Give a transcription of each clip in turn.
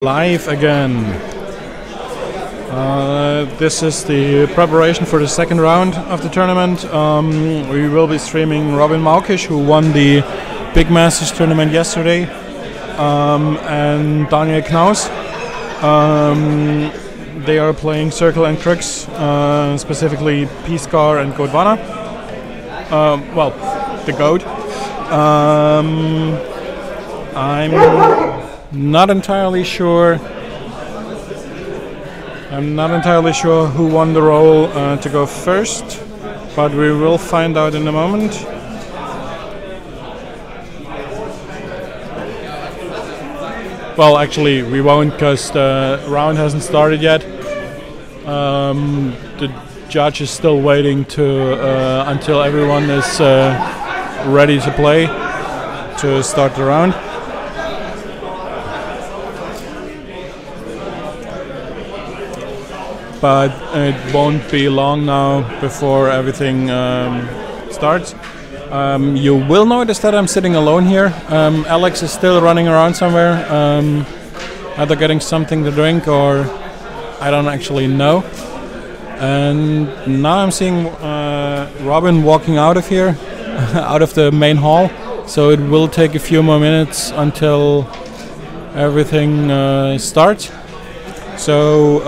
Live again. This is the preparation for the second round of the tournament. We will be streaming Robin Maukisch, who won the Big Masters tournament yesterday, and Daniel Knaus. They are playing Circle and Crux, specifically P-Scar and Goatvahna. Well, the Goat. I'm not entirely sure who won the role to go first, but we will find out in a moment. Well, actually we won't, because the round hasn't started yet. The judge is still waiting until everyone is ready to play to start the round. But it won't be long now before everything starts. You will notice that I'm sitting alone here. Alex is still running around somewhere, either getting something to drink or I don't actually know. And now I'm seeing Robin walking out of here, out of the main hall. So it will take a few more minutes until everything starts. So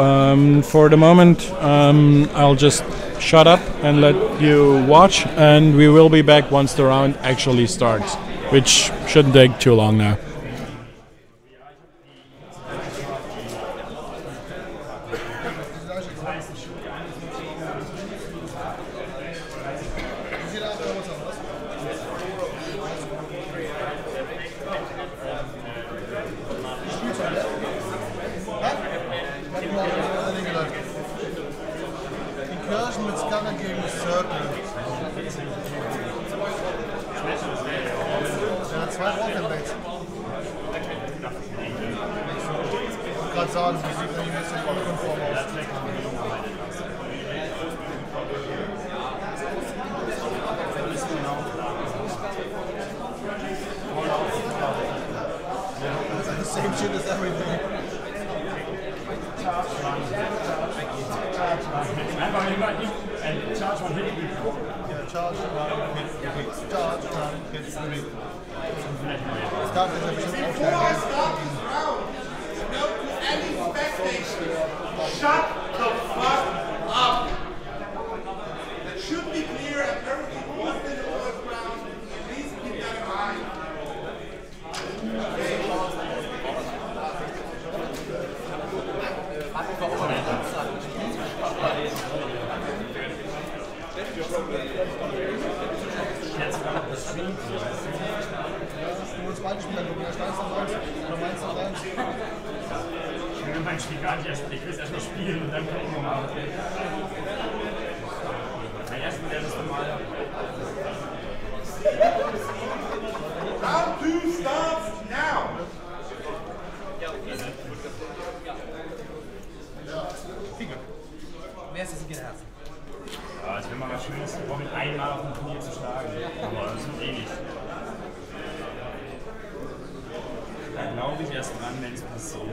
for the moment, I'll just shut up and let you watch, and we will be back once the round actually starts, which shouldn't take too long now. Mit Scanner gegen Circle. Ja, 2 Rock'n'Bates. Ich wollte gerade sagen, die sieht nämlich ein bisschen unkonform aus. Same shit as everything. Einfach immer and charge one hit. Yeah, charge one hit. Charge one hit. Start is a bisschen aufstellen. Shut the fuck up! That should be clear and everything was in the first round. Please keep that in mind. Du musst beide Spieler gucken, er steigt auf 1 oder meinst du auf 1? Ich will mein Spiel gar nicht erst, ich will es erst mal spielen und dann gucken wir mal. Der erste, der das normal. Round 2 starts now! Wer ist das in Herzen? Ja, es wäre mal was Schönes, Robin einmal auf dem Turnier zu schlagen. Aber das wird eh nicht. Da glaube ich erst dran, wenn es passiert.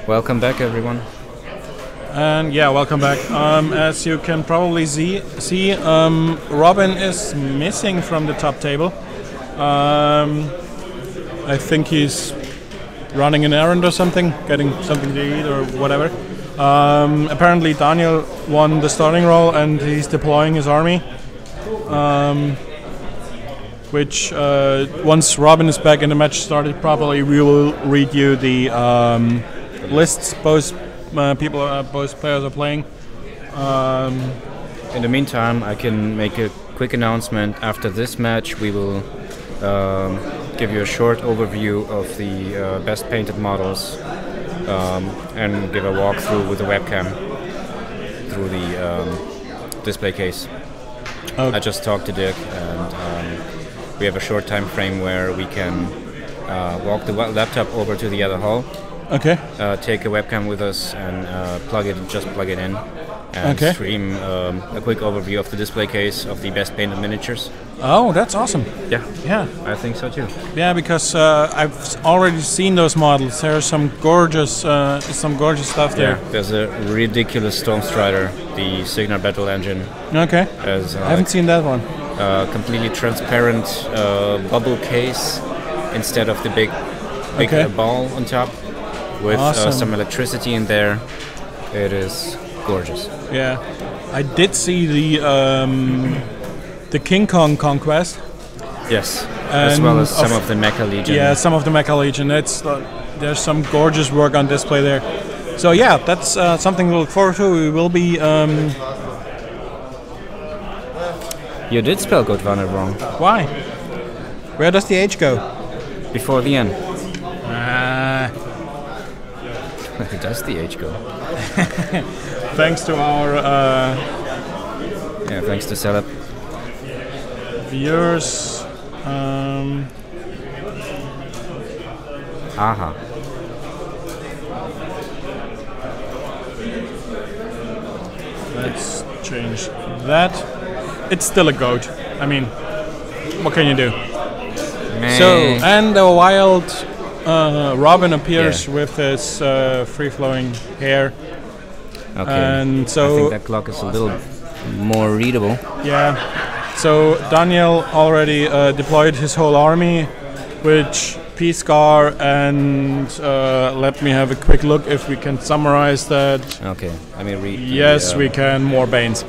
Welcome back, everyone. And yeah, welcome back. As you can probably see, Robin is missing from the top table. I think he's running an errand or something, getting something to eat or whatever. Apparently Daniel won the starting role and he's deploying his army. Which once Robin is back and the match started properly, we will read you the lists both players are playing. In the meantime, I can make a quick announcement. After this match, we will give you a short overview of the best painted models and give a walkthrough with the webcam through the display case. Okay. I just talked to Dick, and we have a short time frame where we can walk the laptop over to the other hall. Okay. Take a webcam with us and plug it in, and stream a quick overview of the display case of the best painted miniatures. Oh, that's awesome. Yeah, I think so too. Yeah, because I've already seen those models. There's some gorgeous stuff there. Yeah, there's a ridiculous Stormstrider, the Signar battle engine. Okay. I haven't seen that one. Completely transparent bubble case instead of the big ball on top, with awesome. some electricity in there. It is gorgeous. Yeah, I did see the King Kong Conquest. Yes, as well as some of the Mecha Legion. Yeah, some of the Mecha Legion. There's some gorgeous work on display there. So yeah, that's something to look forward to. We will be. You did spell Goatvahna wrong. Why? Where does the H go? Before the N. Where does the H go? Thanks to our thanks to Celeb. viewers. Aha. Let's change that. It's still a goat. I mean, what can you do? Meh. So, and the wild Robin appears with his free-flowing hair. Okay. And so I think that clock is a little more readable. yeah. So Daniel already deployed his whole army, which P-Scar, and let me have a quick look if we can summarize that. Okay, let me read. Yes, we can. More Banes.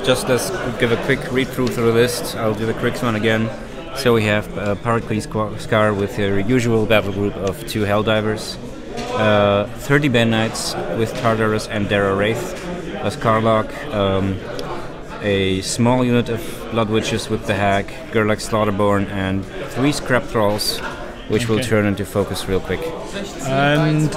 Just let's give a quick read through the list. I'll do the quick one again. So we have Pirate P-Scar with their usual battle group of 2 Helldivers, 30 Band Knights with Tartarus and Dara Wraith as Karlok, a small unit of Blood Witches with the Hag, Gerlach Slaughterborn, and 3 Scrap Thralls, which will turn into focus real quick. And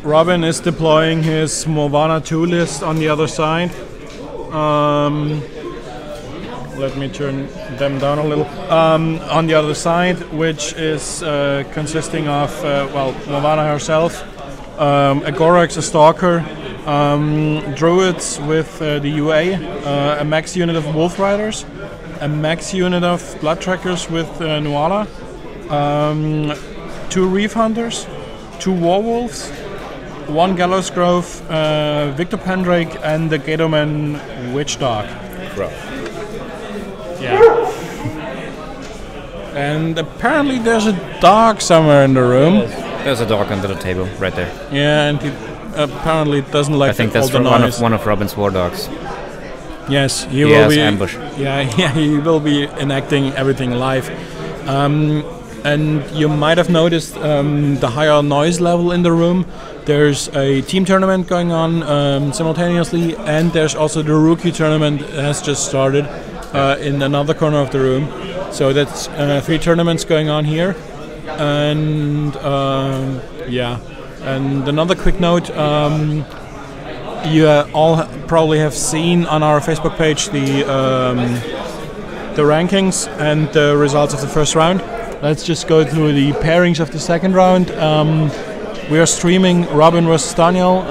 Robin is deploying his Movana 2 list on the other side. Let me turn them down a little. On the other side, which is consisting of, Movana herself, a Gorax, a Stalker, Druids with the UA, a max unit of Wolf Riders, a max unit of Blood Trackers with Nuala, 2 Reef Hunters, 2 Warwolves, 1 Gallows Grove, Victor Pendrake, and the Gatorman Witch Dog. Bro. Yeah. And apparently there's a dog somewhere in the room. There's a dog under the table, right there. Yeah, and he apparently doesn't like I think all that's the noise. one of Robin's war dogs. Yes, he He will has be. ambush. Yeah, he will be enacting everything live. And you might have noticed the higher noise level in the room. There's a team tournament going on simultaneously, and there's also the rookie tournament that has just started in another corner of the room. So that's 3 tournaments going on here. And and another quick note, you all probably have seen on our Facebook page the rankings and the results of the first round. Let's just go through the pairings of the second round. We are streaming Robin vs Daniel.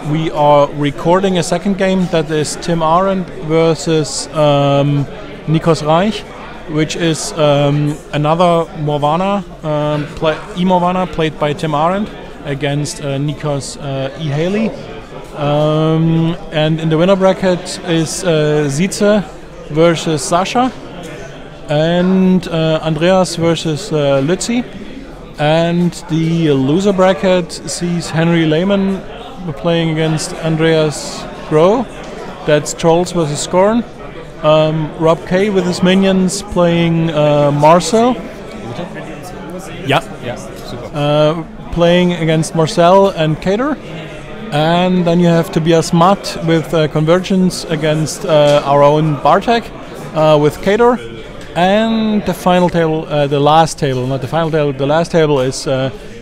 We are recording a second game that is Tim Arendt versus Nikos Reich, which is another Movana, E-Movana played by Tim Arendt against Nikos E. Haley. And in the winner bracket is Zize versus Sasha and Andreas versus Lützi. And the loser bracket sees Henry Lehman playing against Andreas Groh. That's Trolls versus Scorn. Rob K with his minions playing Marcel. Yeah. Super. Playing against Marcel and Cater. And then you have Tobias Matt with Convergence against our own Bartek with Cater. And the final table, the last table, not the final table, the last table is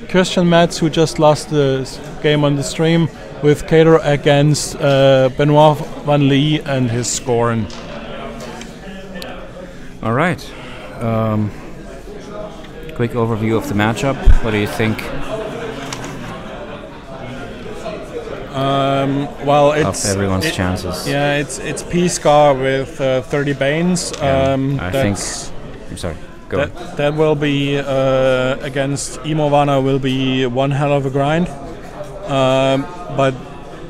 Christian Metz, who just lost the game on the stream with Cater against Benoit Van Lee and his Scorn. All right. Quick overview of the matchup. What do you think? Well, it's of everyone's chances. Yeah, it's P-Scar with 30 Banes. I think. I'm sorry. Go on. That will be against Goatvahna will be one hell of a grind. But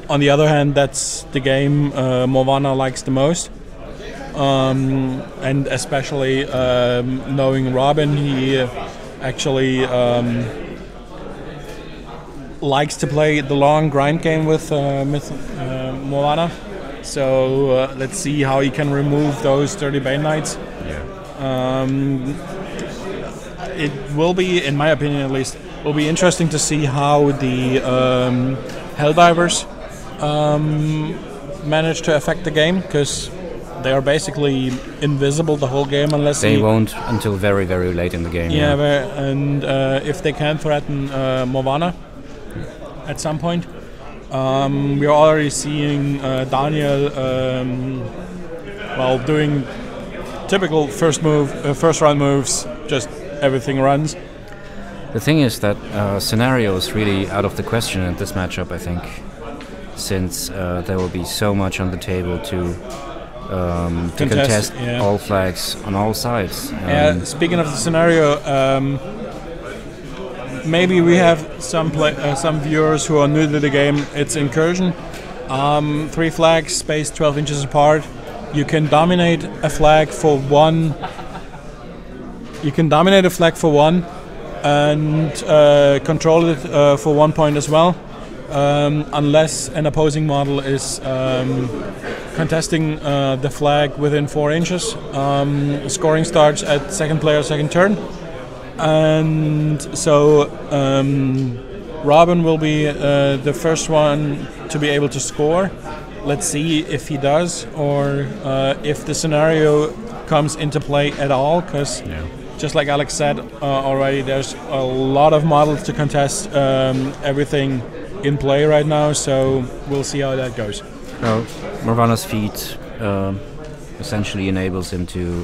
on the other hand, that's the game Maukisch likes the most. And especially knowing Robin, he actually likes to play the long grind game with Maukisch. So let's see how he can remove those 30 Bane Knights. Yeah. It will be, in my opinion at least, will be interesting to see how the Helldivers manage to affect the game, because they are basically invisible the whole game unless they won't until very, very late in the game. Yeah, and if they can threaten Maukisch at some point. We are already seeing Daniel doing typical first round moves, just everything runs. The thing is that scenario is really out of the question in this matchup, I think, since there will be so much on the table to contest all flags on all sides. Speaking of the scenario, maybe we have some viewers who are new to the game. It's Incursion. 3 flags spaced 12 inches apart. You can dominate a flag for one. And control it for 1 point as well, unless an opposing model is contesting the flag within 4 inches. Scoring starts at second player, second turn. And so Robin will be the first one to be able to score. Let's see if he does, or if the scenario comes into play at all, because just like Alex said already, there's a lot of models to contest everything in play right now, so we'll see how that goes. Well, Maukisch's feat essentially enables him to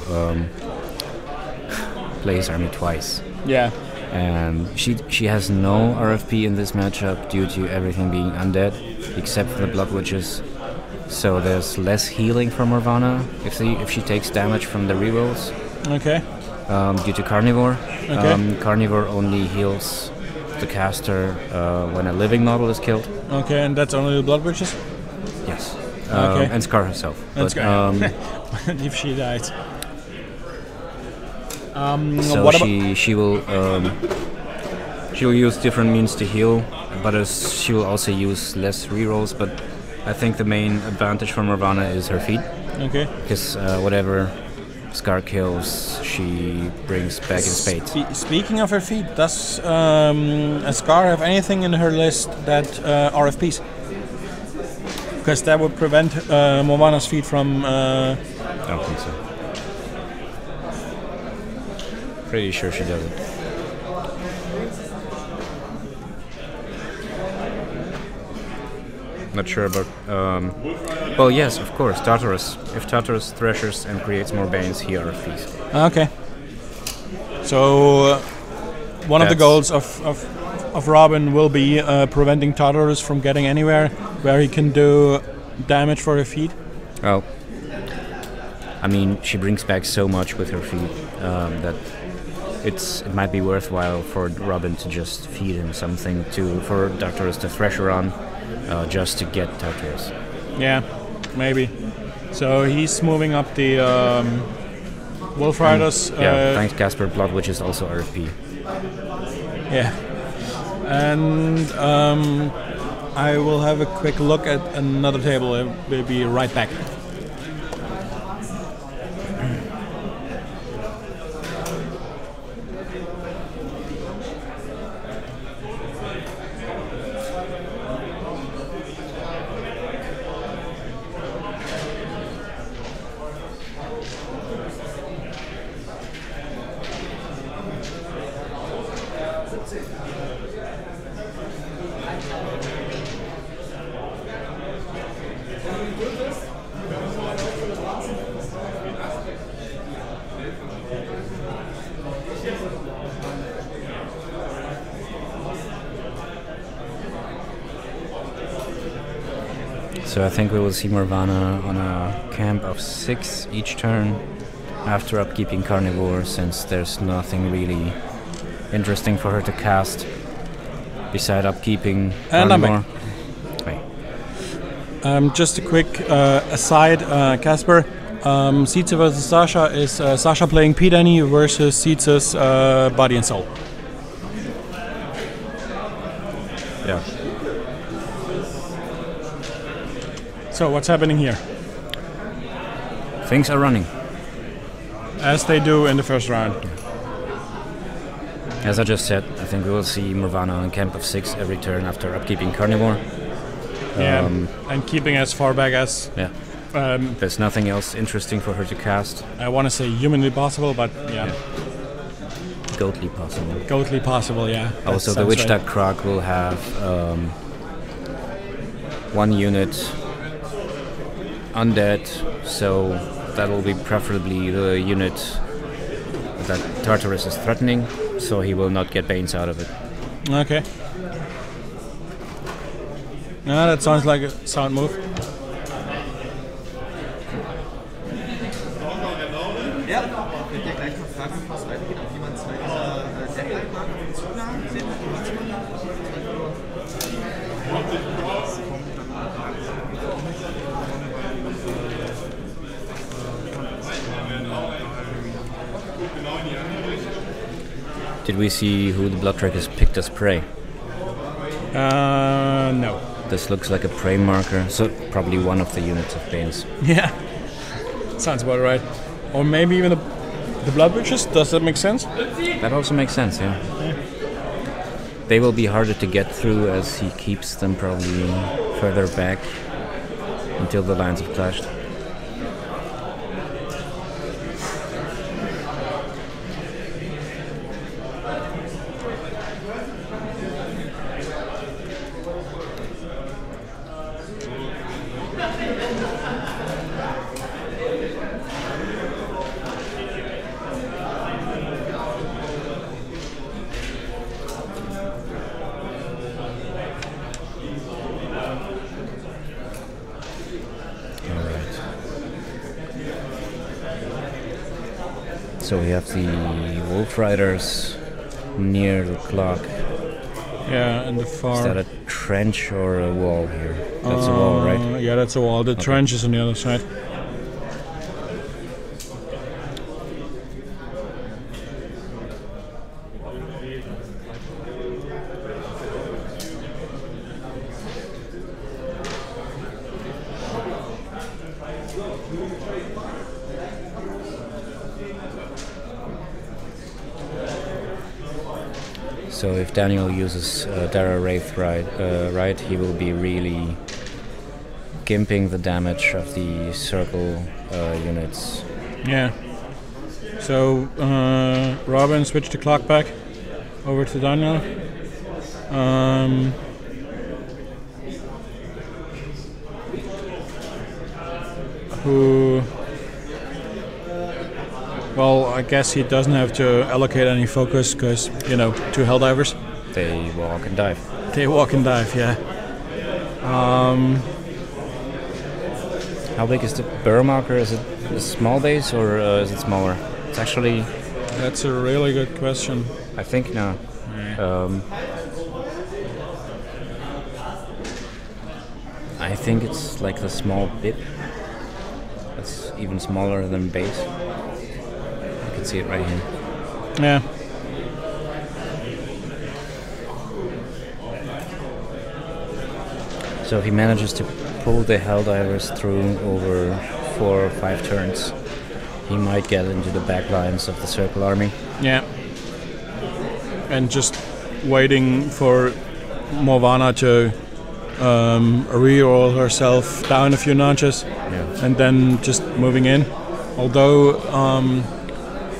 play his army twice. Yeah. And she has no RFP in this matchup due to everything being undead, except for the Blood Witches. So there's less healing from Goatvahna if she takes damage from the rerolls. Okay. Due to Carnivore. Okay. Carnivore only heals the caster when a living model is killed. Okay, and that's only the Blood Witches? Yes. Okay. And Scar herself. And Scar. If she dies. So she will use different means to heal, but she will also use less rerolls. But I think the main advantage for Goatvahna is her feat. Okay. Because whatever Scar kills, she brings back in spades. Speaking of her feat, does a Scar have anything in her list that RFPs? Because that would prevent Maukisch's feat from. I don't think so. Pretty sure she doesn't. Not sure about. Well, yes, of course, Tartarus. If Tartarus threshers and creates more Banes, he RFPs. Okay. So one of the goals of Robin will be preventing Tartarus from getting anywhere where he can do damage for her feet. Well, I mean, she brings back so much with her feet that it might be worthwhile for Robin to just feed him something for Tartarus to thresher on, just to get Tartarus. Yeah, maybe. So he's moving up the Wolf Riders. Yeah, thanks Casper, Blood Witch is also RFP. Yeah. And I will have a quick look at another table. I will be right back. So I think we will see Goatvahna on a camp of 6 each turn after upkeeping Carnivore, since there's nothing really interesting for her to cast beside upkeeping Carnivore. Just a quick aside, Casper. Sietze versus Sasha is Sasha playing P. Danny versus Sietze's Body and Soul. Yeah. So what's happening here? Things are running. As they do in the first round. As I just said, I think we will see Goatvahna on a camp of 6 every turn after upkeeping Carnivore. Yeah, and keeping as far back as... Yeah. There's nothing else interesting for her to cast. I want to say humanly possible, but yeah. Goatly possible. Goatly possible, yeah. Also, the Witch Duck Croc will have 1 unit undead, so that will be preferably the unit that Tartarus is threatening, so he will not get Banes out of it. Okay. Yeah, that sounds like a sound move. Ja, könnt ihr gleich noch fragen, bevor es weitergeht, ob jemand 2 dieser Deadline-Marken auf den Zugnahmen sehen Did we see who the Bloodtrackers picked as prey? No. This looks like a prey marker, so probably one of the units of Banes. Yeah. Sounds about right. Or maybe even the Blood Witches? Does that make sense? That also makes sense, yeah. They will be harder to get through as he keeps them probably further back until the lines have clashed. So we have the Wolf Riders near the clock. Yeah, and the far... Is that a trench or a wall here? That's a wall, right? Yeah, that's a wall. The trench is on the other side. So if Daniel uses Dara Wraith right, he will be really gimping the damage of the circle units. Yeah. So Robin, switch the clock back over to Daniel. Who... Well, I guess he doesn't have to allocate any focus because, you know, 2 Helldivers. They walk and dive. They walk and dive, yeah. How big is the burr marker? Is it a small base or is it smaller? It's actually... That's a really good question. I think no. Yeah. I think it's like the small bit. That's even smaller than base. You can see it right here. Yeah. So if he manages to pull the Helldivers through over 4 or 5 turns, he might get into the back lines of the Circle Army. Yeah. And just waiting for Maukisch to re-roll herself down a few notches, and then just moving in. Although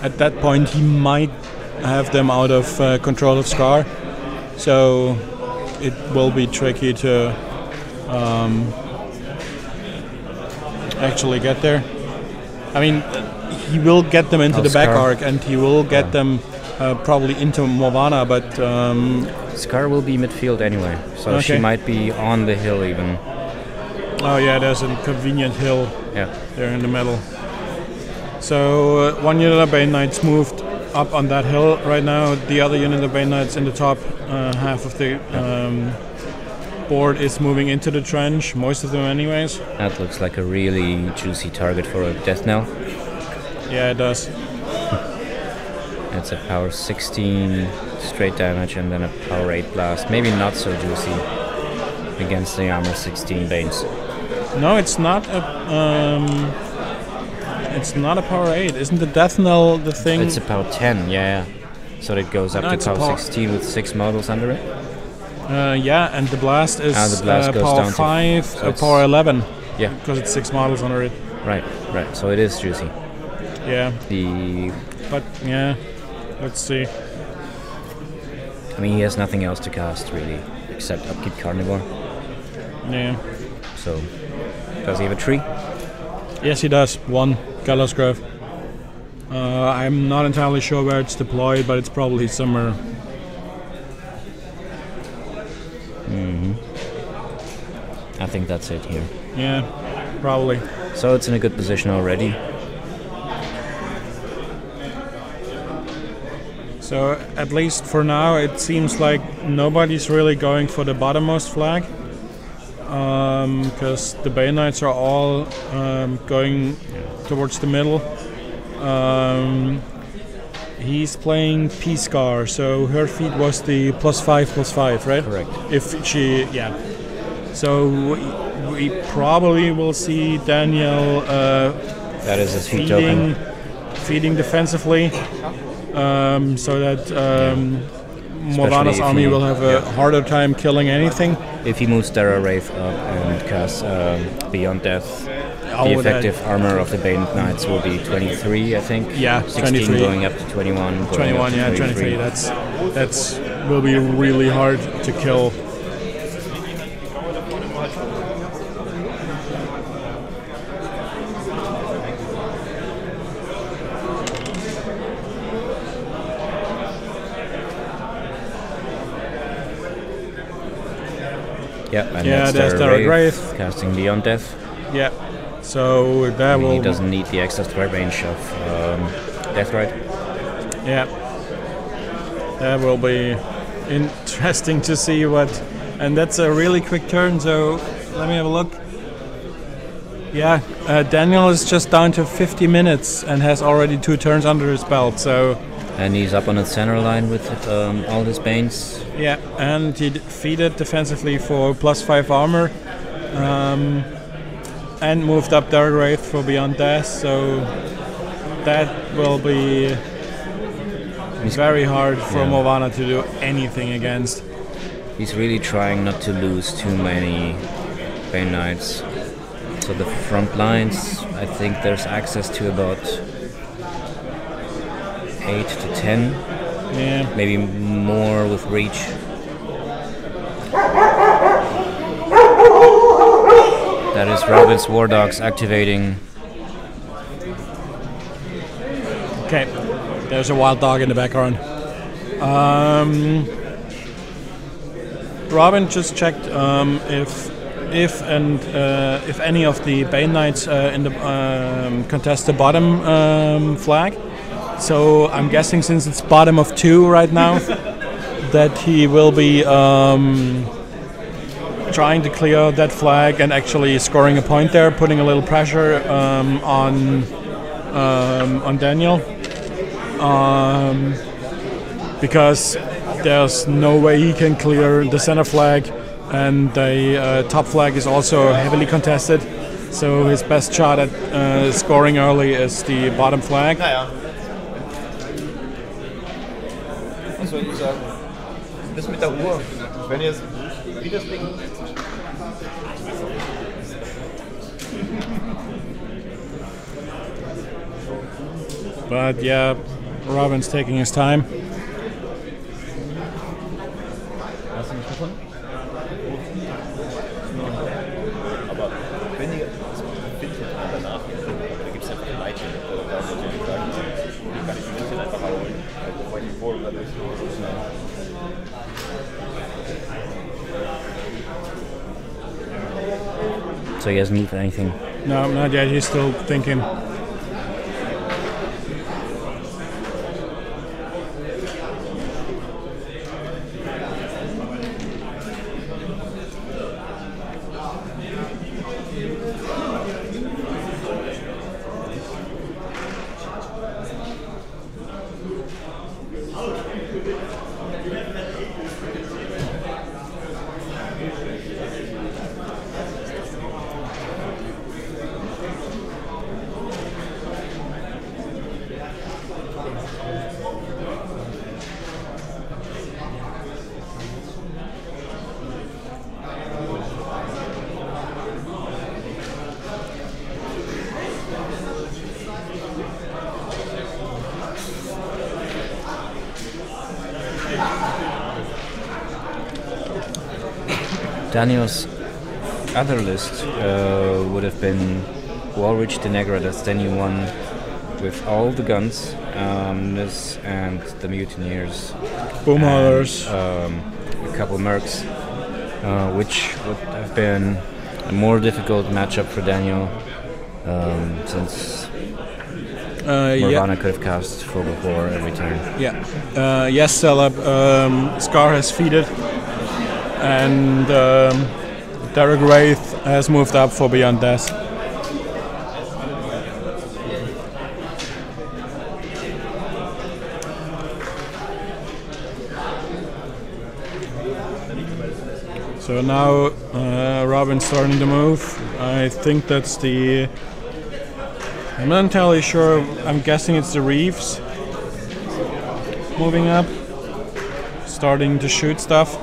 at that point he might have them out of control of Scar, so it will be tricky to actually get there. I mean, he will get them into the back arc, and he will get them probably into Goatvahna, but Scar will be midfield anyway, so she might be on the hill even. Oh yeah, there's a convenient hill there in the middle. So one unit of Bane Knights moved up on that hill right now. The other unit of Bane Knights in the top half of the board is moving into the trench, most of them anyways. That looks like a really juicy target for a death knell. Yeah, it does. It's a power 16 straight damage and then a power 8 blast. Maybe not so juicy against the armor 16 Banes. No, it's not a power 8. Isn't the death knell the thing? It's a power 10, yeah. So it goes up to power 16 with 6 models under it. Yeah, and the blast is the blast goes power down 5, so power 11. Yeah, because it's 6 models under it. Right. So it is juicy. Yeah. But yeah, let's see. I mean, he has nothing else to cast really, except Upkeep Carnivore. Yeah. So, does he have a tree? Yes, he does. 1 Gallows Grove. I'm not entirely sure where it's deployed, but it's probably somewhere. I think that's it here. Yeah, probably. So it's in a good position already. So at least for now, it seems like nobody's really going for the bottommost flag, because the Bane Knights are all going towards the middle. He's playing P-Scar, so her feat was the +5/+5, right? Correct. If she, So we probably will see Daniel that is his feat token. Feeding defensively, so that Goatvahna's army will have a harder time killing anything. If he moves Terra Wraith up and casts Beyond Death, the effective armor of the Bane Knights will be 23, I think. Yeah, 16 23. going up to 21. 21, yeah, 23. That's will be really hard to kill. Yeah, and there's Terra Wraith casting Beyond Death. Yeah, so that will. He doesn't need the extra threat range of Death Ride. Yeah, that will be interesting to see what. And that's a really quick turn. So let me have a look. Yeah, Daniel is just down to 50 minutes and has already 2 turns under his belt. So. And he's up on the center line with all his Banes. Yeah, and he defeated defensively for +5 armor, and moved up Dark Wraith for Beyond Death, so that will be very hard for Goatvahna to do anything against. He's really trying not to lose too many Bane Knights. So the front lines, I think there's access to about 8 to 10, maybe more with reach. That is Robin's War Dogs activating. Okay, there's a wild dog in the background. Robin just checked if any of the Bane Knights in the contest the bottom flag. So I'm guessing since it's bottom of 2 right now, that he will be trying to clear that flag and actually scoring a point there, putting a little pressure on Daniel, because there's no way he can clear the center flag and the top flag is also heavily contested. So his best shot at scoring early is the bottom flag. Naja. Was soll ich sagen? Das mit der Uhr. Wenn ihr es wie das Ding. But yeah, Robin's taking his time. Hast du nicht gefunden? Aber wenn ihr findet danach, da gibt es einfach ein Leitchen. Da muss ich nicht sagen, ich kann die Mädchen einfach holen, weil die Bohlen dadurch So he hasn't moved anything. No, not yet. He's still thinking. Daniel's other list would have been Walrich de Negra, that's Daniel 1 with all the guns, this and the Mutineers. Boom haulers. A couple mercs, which would have been a more difficult matchup for Daniel, since Goatvahna could have cast Focal War every turn. Yeah. Yes, Celeb. Scar has feeded, and Derek Wraith has moved up for Beyond Death. So now Robin's starting to move. I think that's the... I'm not entirely sure. I'm guessing it's the Reeves moving up, starting to shoot stuff.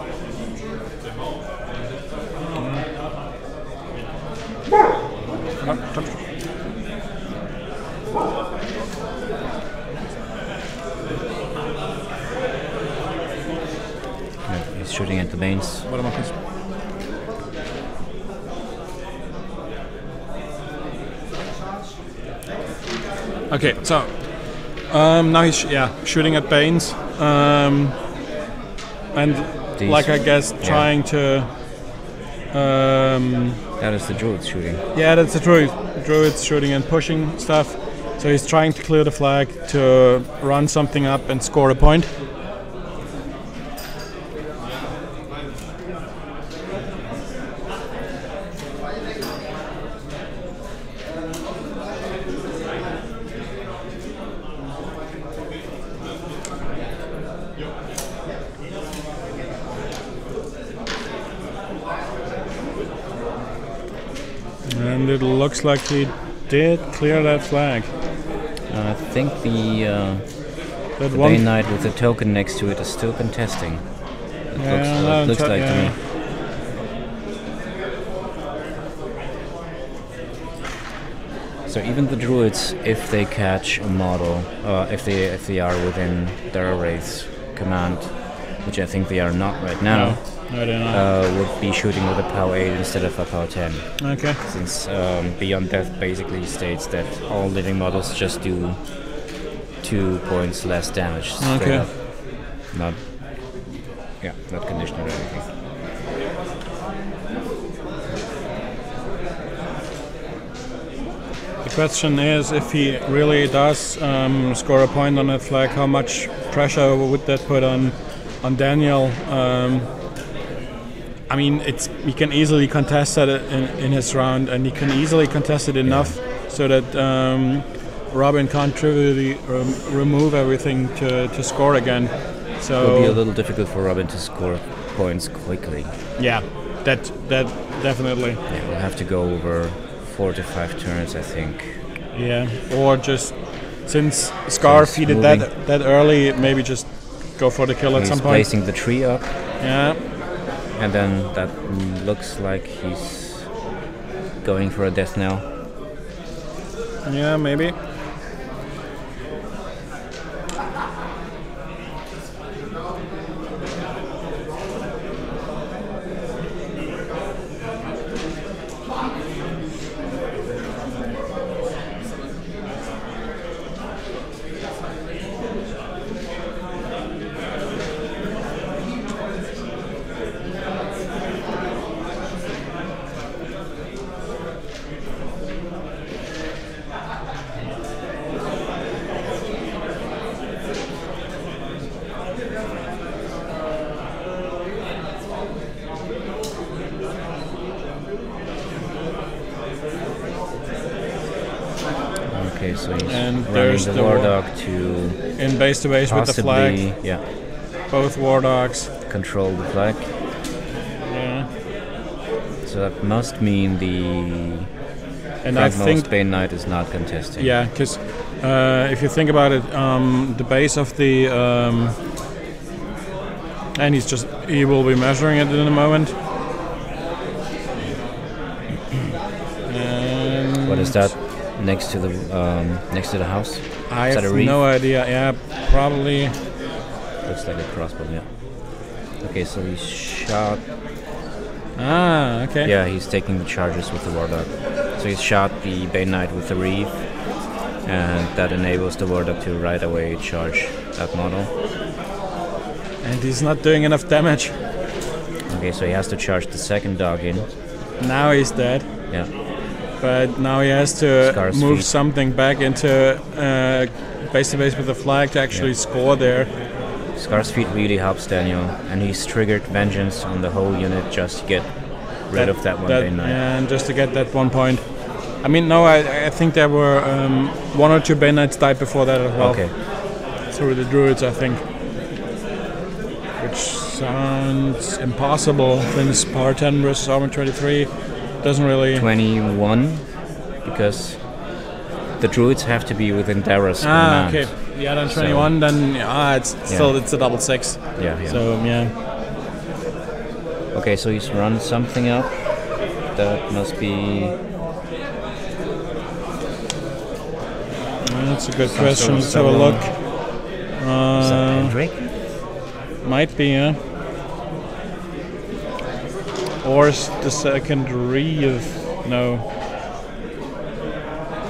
He's shooting at the Banes. Okay, so now he's shooting at Banes, and like I guess trying to. That is the Druid shooting. Yeah, that's the Druid. Druid's shooting and pushing stuff. So he's trying to clear the flag to run something up and score a point. And it looks like he did clear that flag. I think the Bane Knight with the token next to it is still contesting. It looks like to me. So even the Druids, if they catch a model, if they are within their Wraith's command, which I think they are not right now. No, they're not. Would be shooting with a power 8 instead of a power 10. Okay. Since Beyond Death basically states that all living models just do 2 points less damage. Okay. Up. Not conditional or anything. The question is, if he really does score a point on that flag, how much pressure would that put on Daniel? I mean, he can easily contest that in his round, and he can easily contest it enough so that Robin can't trivially remove everything to score again. So it will be a little difficult for Robin to score points quickly. Yeah, That definitely. Yeah, we'll have to go over 4 to 5 turns, I think. Yeah, or just since Scar He's feeded moving. that early, maybe just go for the kill at He's some point. placing the tree up, Yeah, and then that looks like he's going for a death knell. yeah, maybe. Okay, so he's And running there's the the war war- dog to In base to base with the flag, possibly, yeah, both war dogs. control the flag. Yeah, So that must mean the and I Fragmost think Bane Knight is not contesting. yeah, because if you think about it, the base of the and he will be measuring it in a moment. And What is that next to the house? I Is that have a reef? no idea. Yeah, probably. Looks like a crossbow, yeah. Okay, so he's shot. Ah, okay. Yeah, he's taking the charges with the war dog. So he's shot the Bane Knight with the reef, and that enables the war dog to right away charge that model. And he's not doing enough damage. Okay, so he has to charge the second dog in. Now he's dead. Yeah. But now he has to Scar's move feet. something back into base to base with the flag to actually score there. Scar's feet really helps Daniel, and he's triggered Vengeance on the whole unit just to get rid of that one Bane Knight. And just to get that 1 point. I mean, no, I think there were 1 or 2 Bane Knights died before that as well. Okay. Through the druids, I think. Which sounds impossible since power 10 versus armor 23 doesn't really. 21, because the druids have to be within Dara's command. Okay. Yeah, then 21, then it's still it's a double 6. Yeah, yeah. So yeah. Okay, so he's run something up. That must be That's a good Some question. sort Let's have of a look. is that Pendrake? Might be, yeah. Or is the second reeve? No.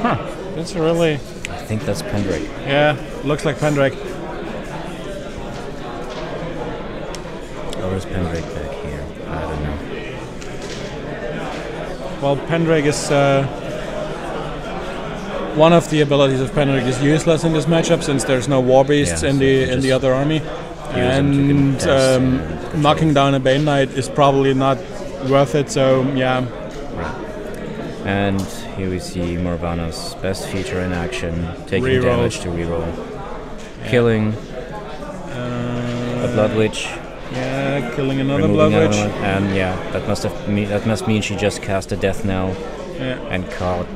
Huh. That's a really. I think that's Pendrake. Yeah, looks like Pendrake. Or is Pendrake back here? I don't know. Well, Pendrake is. One of the abilities of Pendrake is useless in this matchup since there's no war beasts Yeah, in so the you in the just other army, them to and contest and control. knocking down a Bane Knight is probably not worth it. So yeah, Right. And here we see Morvana's best feature in action, taking Reroll. damage to reroll. Killing a Blood Witch, yeah, killing another removing Blood another Witch. one, and yeah, that must mean she just cast a death knell Yeah. and caught.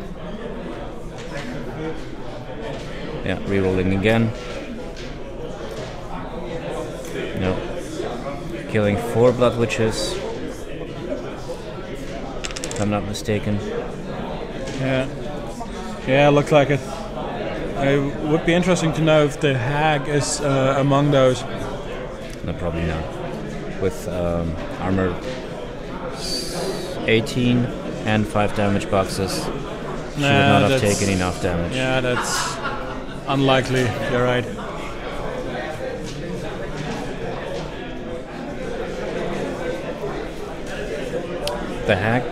Yeah, rerolling again. No. Killing 4 Blood Witches, if I'm not mistaken. Yeah, yeah, looks like it. It would be interesting to know if the hag is among those. No, probably not. With armor 18 and 5 damage boxes, she would not have that's- taken enough damage. Yeah, that's unlikely. You're right. The hack,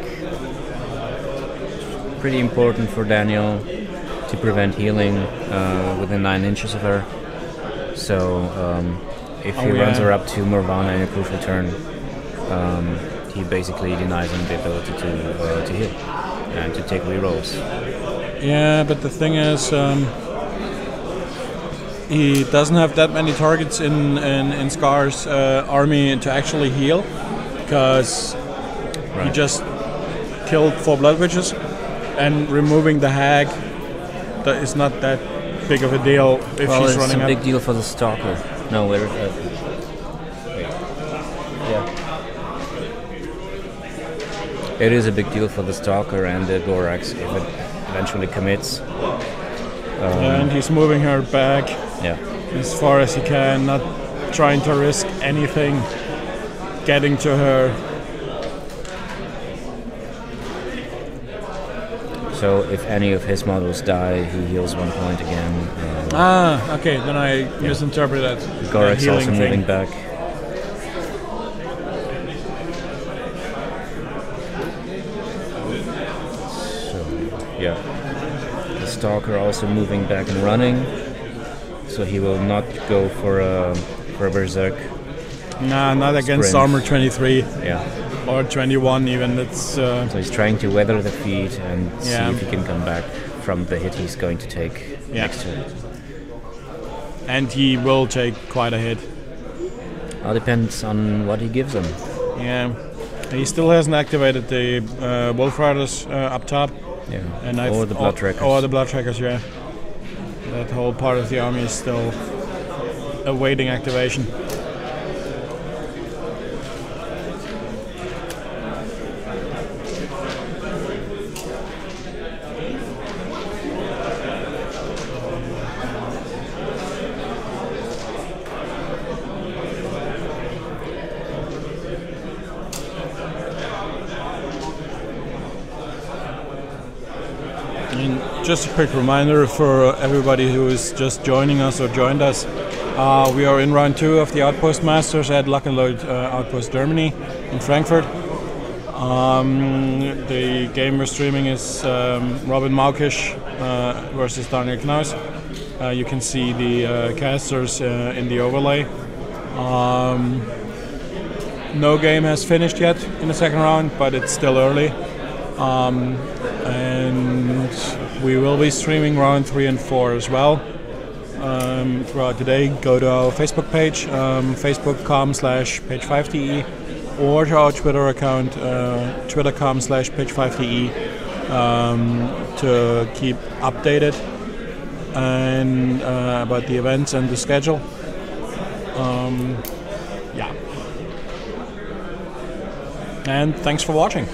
pretty important for Daniel to prevent healing within 9 inches of her. So if he runs her up to Morvana in a crucial turn, he basically denies him the ability to heal and to take rerolls. Yeah, but the thing is, he doesn't have that many targets in Scar's army to actually heal, because He Right. just killed 4 blood witches, and removing the hag, that is not that big of a deal if Well, she's it's running a up. big deal for the stalker. No, wait. Yeah. It is a big deal for the stalker and the Gorax if it eventually commits. And he's moving her back Yeah. as far as he can, not trying to risk anything getting to her. So if any of his models die, he heals 1 point again. Okay, then I misinterpreted that. Gorax healing also thing. moving back. So yeah, the stalker also moving back and running. So he will not go for a berserk. Nah, not against Sprint. armor 23 Yeah. or 21 even. It's So he's trying to weather the feat and see Yeah. if he can come back from the hit he's going to take Yeah. next turn. and he will take quite a hit. All depends on what he gives him. Yeah, he still hasn't activated the Wolf Riders up top, Yeah. and Or the blood trackers. Or the blood trackers, yeah. That whole part of the army is still awaiting activation. And just a quick reminder for everybody who is just joining us or joined us, we are in round 2 of the Outpost Masters at Lock and Load Outpost Germany in Frankfurt. The game we're streaming is Robin Maukisch versus Daniel Knaus. You can see the casters in the overlay. No game has finished yet in the second round, but it's still early. And we will be streaming round 3 and 4 as well throughout the day. Go to our Facebook page, facebook.com/page5de, or to our Twitter account, twitter.com/page5de, to keep updated and about the events and the schedule. Yeah. And thanks for watching.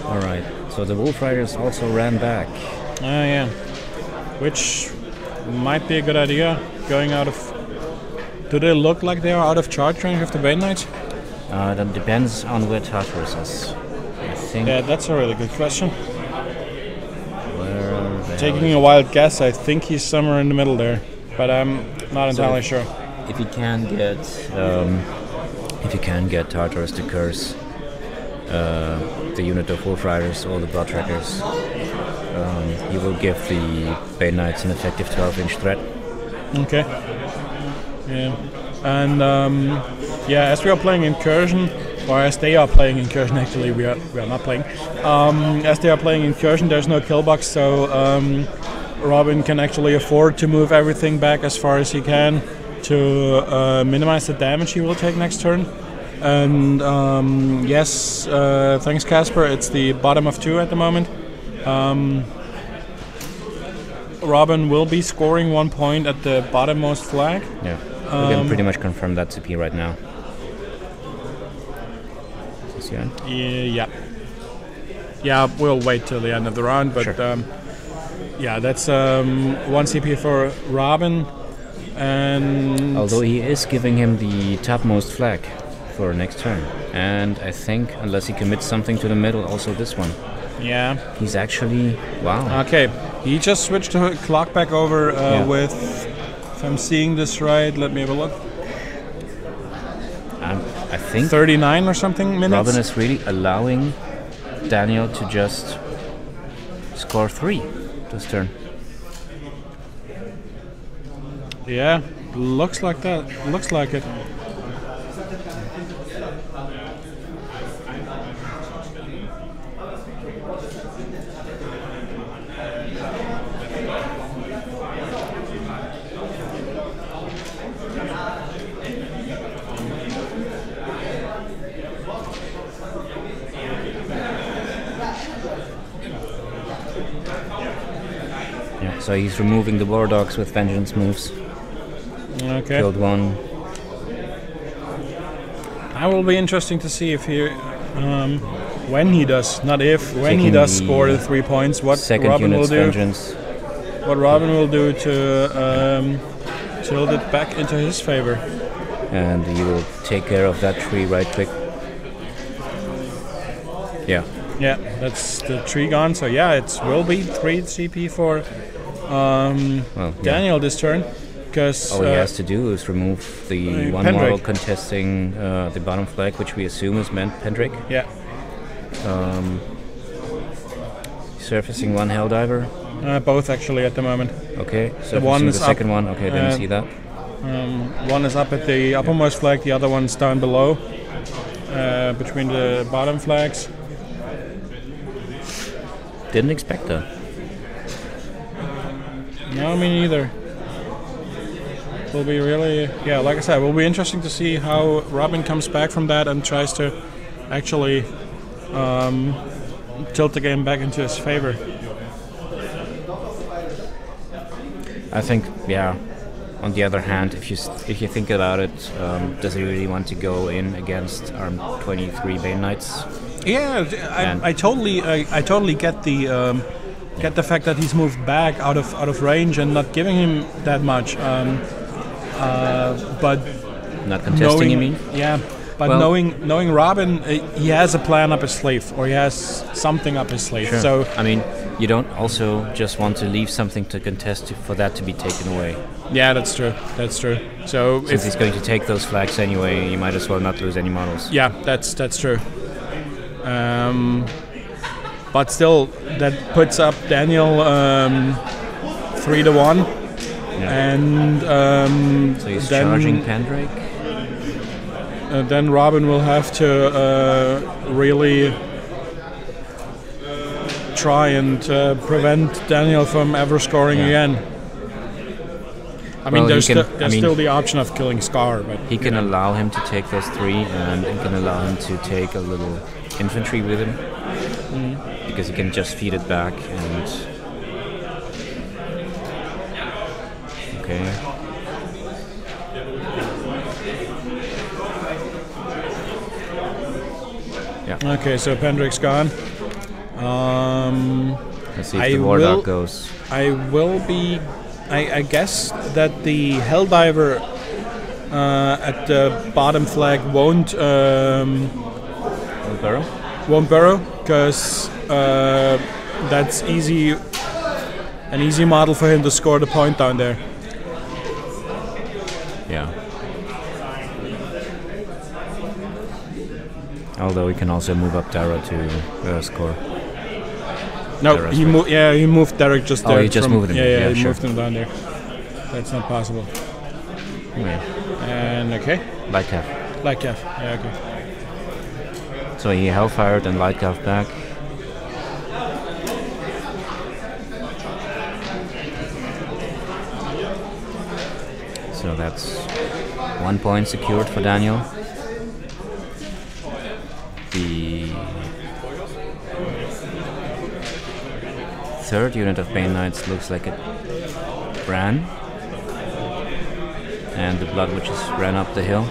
Alright, so the Wolf Riders also ran back. Yeah. Which might be a good idea. Going out of... Do they look like they are out of charge range of the Bane Knights? That depends on where Tartarus is. I think. Yeah, that's a really good question. Where the Taking a wild guess, I think he's somewhere in the middle there. But I'm not entirely sure. if you can get Tartarus to curse the unit of Wolf Riders or the Blood Trackers, you will give the Bane Knights an effective 12-inch threat. Okay. Yeah. And as we are playing Incursion, or as they are playing Incursion, actually we are not playing. As they are playing Incursion, there's no kill box, so Robin can actually afford to move everything back as far as he can to minimize the damage he will take next turn. And thanks Casper, it's the bottom of 2 at the moment. Robin will be scoring 1 point at the bottommost flag. Yeah, we can pretty much confirm that CP right now. Yeah, we'll wait till the end of the round, but Sure. that's 1 CP for Robin. And Although he is giving him the topmost flag for next turn. And I think, unless he commits something to the middle, also this one. yeah, He's actually... Wow. okay. He just switched the clock back over with, if I'm seeing this right, let me have a look, I think 39 or something minutes. Robin is really allowing Daniel to just score 3 this turn. Yeah, looks like that. Looks like it. So he's removing the War Dogs with Vengeance moves. Okay. Killed one. That will be interesting to see if he, when he does, not if, when he does score the 3 points, what Second Robin will unit's do. Vengeance. What Robin will do to tilt it back into his favor. And he will take care of that tree right quick. Yeah. Yeah, that's the tree gone. So yeah, it will be 3 CP for Daniel this turn. Because all he has to do is remove the one Pendrick. model contesting the bottom flag, which we assume is meant Pendrick. Yeah. Surfacing one Helldiver. Both actually at the moment. Okay, surfacing one is the second up, one. Okay, didn't see that. One is up at the uppermost flag, the other one's down below, between the bottom flags. Didn't expect that. No, me neither. Will be really, yeah, like I said, will be interesting to see how Robin comes back from that and tries to actually tilt the game back into his favor. I think, yeah. On the other hand, if you think about it, does he really want to go in against Arm 23 Bane Knights? Yeah, I totally get the fact that he's moved back out of range and not giving him that much. But not contesting, you mean? Yeah, but well, knowing Robin, he has a plan up his sleeve, or he has something up his sleeve. Sure. So I mean, you don't also just want to leave something to contest for that to be taken away. Yeah, that's true. That's true. So since he's going to take those flags anyway, you might as well not lose any models. Yeah, that's true. But still, that puts up Daniel 3-1. Yeah. And so he's charging Pendrake. Then Robin will have to really try and prevent Daniel from ever scoring again. I mean, there's still the option of killing Scar, but he can allow him to take those 3, and he can allow him to take a little infantry with him, because he can just feed it back and. Okay. Yeah. Okay, so Pendrake's gone. Let's see if the War Dog goes. I guess that the Helldiver at the bottom flag won't burrow? Won't burrow, because that's an easy model for him to score the point down there. Yeah. Although he can also move up Dara to score. No, he moved Derek just there. Oh, he just moved him. Yeah, he moved him down there. That's not possible. Yeah. And okay. Light Calf. Light Calf. Yeah, okay. So he Hellfired and Light Calf back. So that's 1 point secured for Daniel. The third unit of Bane Knights looks like it ran. And the Blood Witches ran up the hill.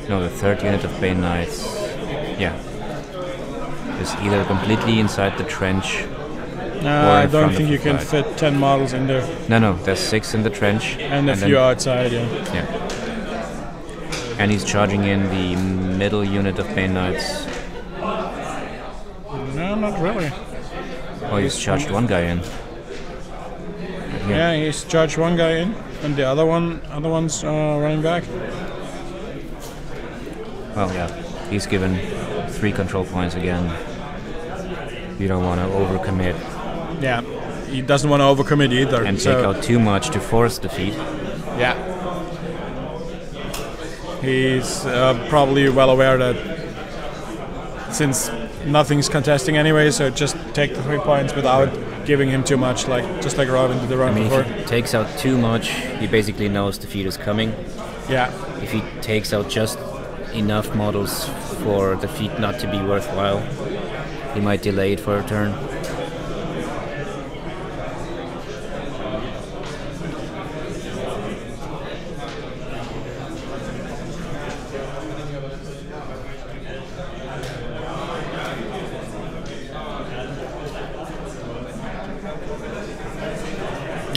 No, the third unit of Bane Knights, yeah, is either completely inside the trench. I don't think you can fit 10 models in there. No, there's 6 in the trench. And a few outside, yeah. And he's charging in the middle unit of Bane Knights. No, not really. Oh, he's charged one guy in. Yeah, he's charged one guy in, and the other one's running back. Well, yeah, he's given 3 control points again. You don't want to overcommit. Yeah, he doesn't want to overcommit either. And take out too much to force defeat. Yeah. He's probably well aware that since nothing's contesting anyway, so just take the 3 points without giving him too much, just like Robin did the round before. If he takes out too much, he basically knows defeat is coming. Yeah. If he takes out just enough models for defeat not to be worthwhile, he might delay it for a turn.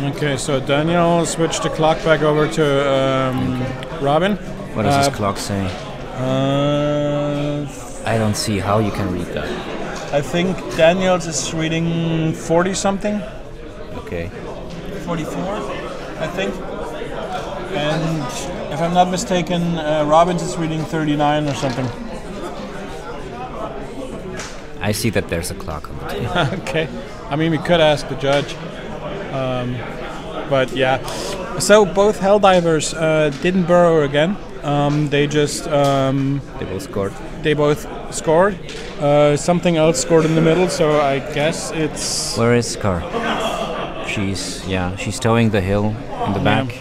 Okay, so Daniel switched the clock back over to Robin. What does this clock say? I don't see how you can read that. I think Daniel's is reading 40 something. Okay. 44, I think. And if I'm not mistaken, Robin's is reading 39 or something. I see that there's a clock on the table. Okay. I mean, we could ask the judge. But yeah. So both Helldivers didn't burrow again. They just... They both scored. They both scored. Something else scored in the middle, so I guess it's... Where is Scar? She's towing the hill in the back.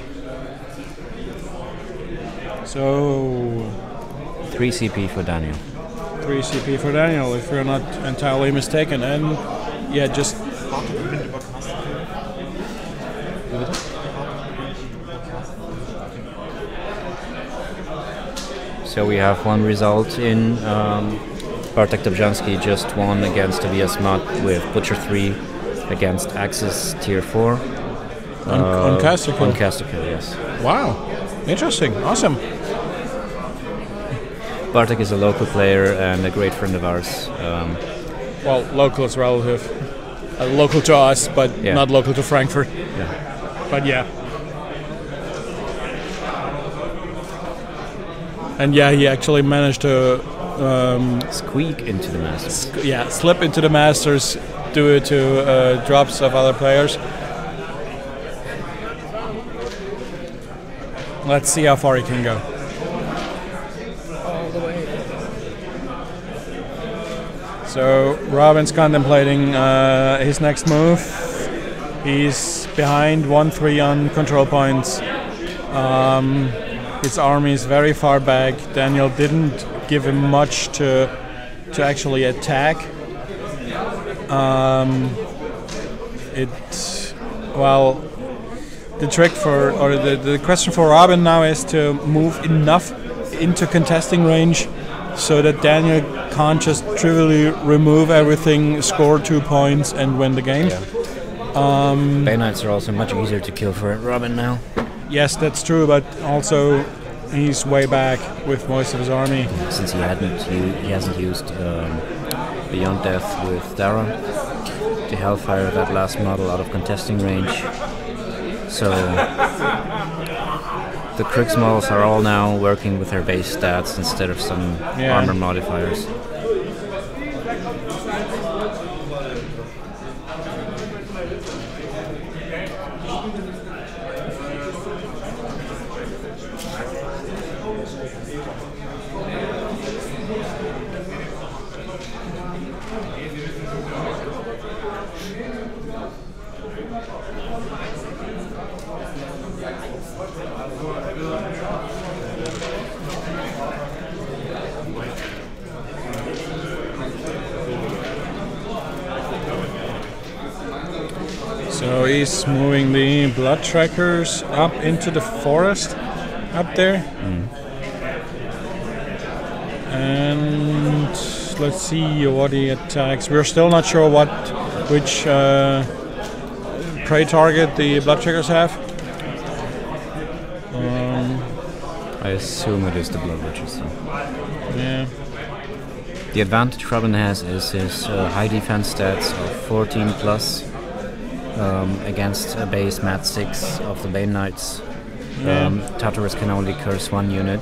So... 3 CP for Daniel. 3 CP for Daniel, if we're not entirely mistaken. And yeah, just... So we have one result in Bartek Dobrzansky just won against Tobias Mott with Butcher 3 against Axis Tier 4. On Caster Kill. On Caster Kill, yes. Wow, interesting, awesome. Bartek is a local player and a great friend of ours. Well, local is relative. Local to us, but not local to Frankfurt. Yeah. But yeah. And yeah, he actually managed to squeak into the Masters. Slip into the Masters due to drops of other players. Let's see how far he can go. All the way. So Robin's contemplating his next move. He's behind 1-3 on control points. His army is very far back. Daniel didn't give him much to actually attack. The trick the question for Robin now is to move enough into contesting range so that Daniel can't just trivially remove everything, score 2 points, and win the game. Bay Knights are also much easier to kill for Robin now. Yes, that's true, but also he's way back with most of his army. Since he hasn't used Beyond Death with Dara to Hellfire that last model out of contesting range. So the Kriegs models are all now working with their base stats instead of some armor modifiers. So he's moving the blood trackers up into the forest up there. And let's see what he attacks. We're still not sure which prey target the blood trackers have. I assume it is the Blood Witches. Yeah. The advantage Robin has is his high defense stats of 14 plus against a base Mat 6 of the Bane Knights. Tartarus can only curse 1 unit.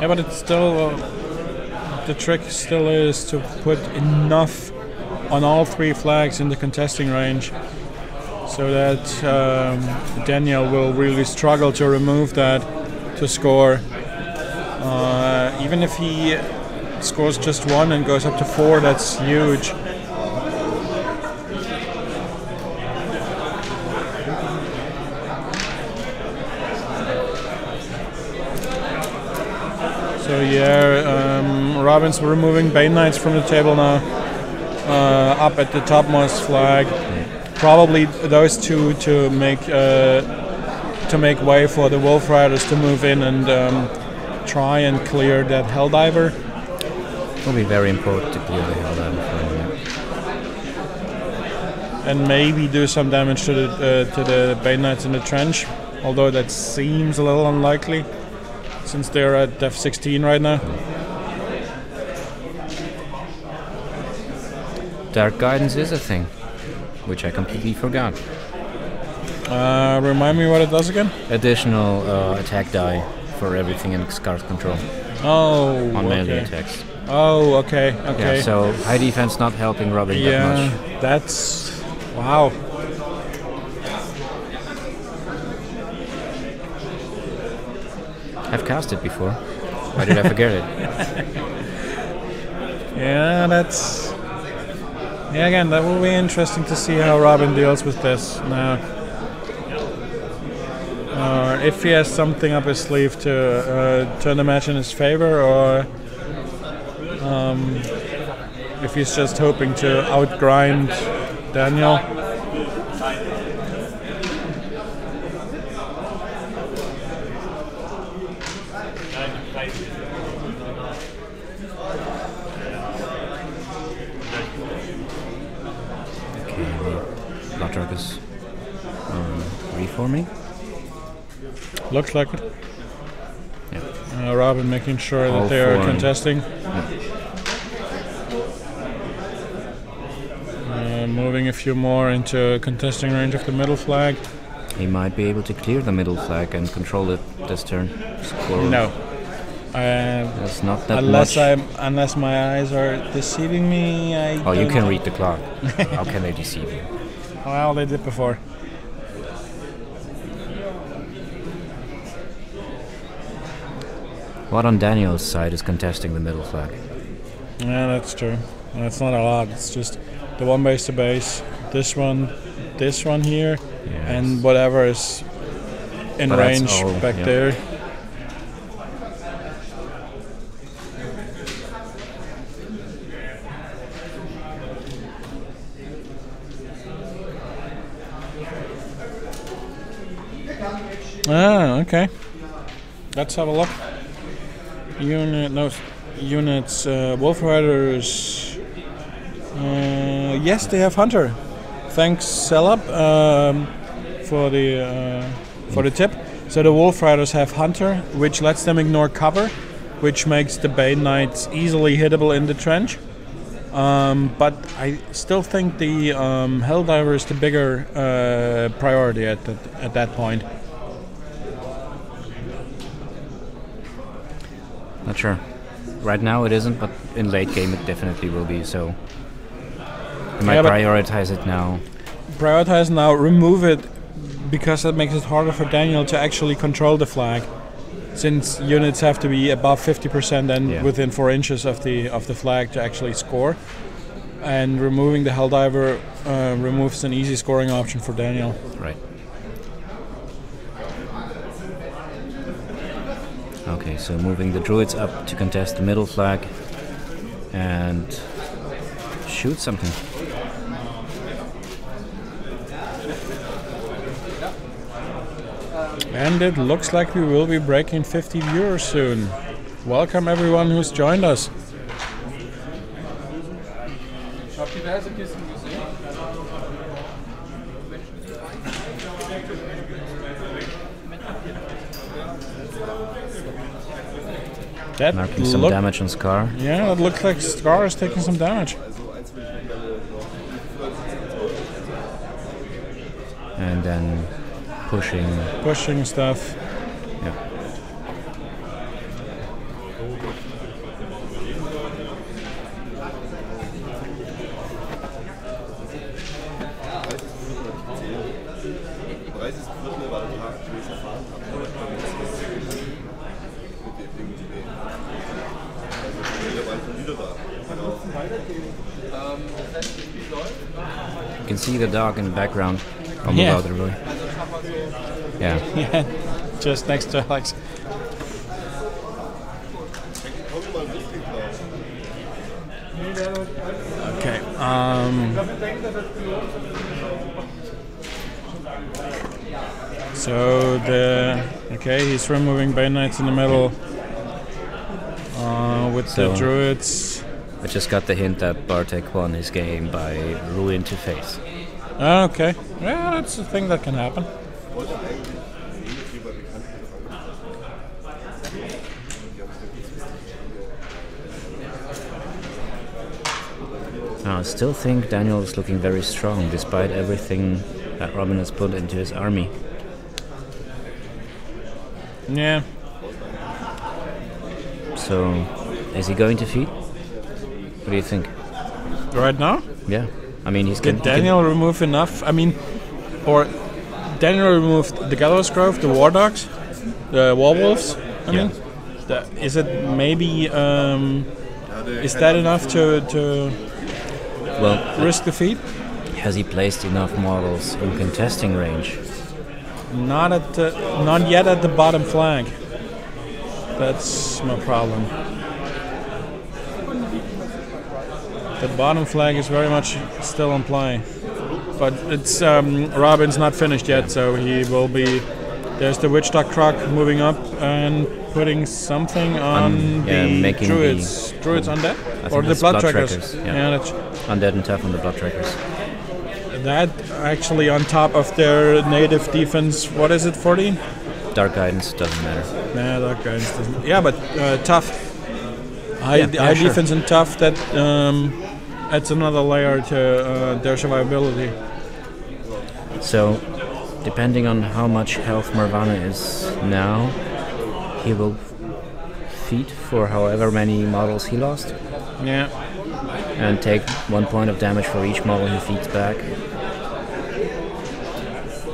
Yeah, but it's still the trick still is to put enough on all 3 flags in the contesting range, so that Daniel will really struggle to remove that to score. Even if he scores just 1 and goes up to 4, that's huge. So yeah, Robin's removing Bane Knights from the table now, up at the topmost flag. Probably those two to make way for the Wolf Riders to move in and try and clear that Helldiver. It will be very important to clear the Helldiver for him. and maybe do some damage to the Bane Knights in the trench. Although that seems a little unlikely, since they're at def 16 right now. Dark Guidance is a thing, which I completely forgot. Remind me what it does again? Additional attack die for everything in Scar's control. Oh, on melee okay. attacks. Oh, okay. Yeah, so high defense not helping Robin that much. Yeah, that's... wow. I've cast it before. Why did I forget it? Yeah, that's... yeah, again, that will be interesting to see how Robin deals with this now. Or if he has something up his sleeve to turn the match in his favor, or if he's just hoping to outgrind Daniel. Bloodrock is reforming. Looks like it. Yeah. Robin making sure All that they are four. contesting. Yeah. Moving a few more into contesting range of the middle flag. He might be able to clear the middle flag and control it this turn. Squirrel. No. That's not that unless much. unless my eyes are deceiving me, I Oh, you don't can know. read the clock. How can they deceive you? Well, they did before. What on Daniel's side is contesting the middle flag? Yeah, that's true. That's not a lot. It's just the one base to base, this one here, Yes. and whatever is in But that's range all, back yeah. there. Ah, okay. Let's have a look. Units, Wolf Riders. Yes, they have Hunter. Thanks, Celeb, for the tip. So the Wolf Riders have Hunter, which lets them ignore cover, which makes the Bane Knights easily hittable in the trench. But I still think the Helldiver is the bigger priority at that point. Not sure. Right now it isn't, but in late game it definitely will be, so I might prioritize it now. Prioritize now, remove it, because that makes it harder for Daniel to actually control the flag, since units have to be above 50% and within 4 inches of the flag to actually score. And removing the Helldiver removes an easy scoring option for Daniel. Right. Okay, so moving the druids up to contest the middle flag and shoot something. And it looks like we will be breaking 50 viewers soon. Welcome everyone who's joined us. That Marking some damage on Scar. Yeah, that looks like Scar is taking some damage. And then pushing stuff. Yeah. You can see the dog in the background. I'll move out of the way. Yeah. Yeah, just next to Alex. Okay. So he's removing Bane Knights in the middle with the druids. I just got the hint that Bartek won his game by Ruin to face. Okay. Yeah, that's a thing that can happen. I still think Daniel is looking very strong despite everything that Robin has put into his army. Yeah. So, is he going to feed? What do you think? Right now? Yeah. I mean, he's Did Daniel remove enough? I mean, or Daniel removed the Gallows Grove, the War Dogs, the Werewolves. I mean, is it maybe? Is that enough to risk the feed? Has he placed enough models in contesting range? Not yet at the bottom flank. That's my problem. The bottom flag is very much still in play, but it's Robin's not finished yet, so he will be. There's the Witch-Dog Croc moving up and putting something on the Druids. Druids undead? Or the Blood Trackers. Yeah, that's undead and tough on the Blood Trackers. That actually on top of their native defense, what is it, 14? Dark Guidance doesn't matter. Nah, Dark Guidance doesn't. Yeah, but tough. High defense and tough, that adds another layer to their survivability. So, depending on how much health Maukisch is now, he will feed for however many models he lost. Yeah. And take 1 point of damage for each model he feeds back.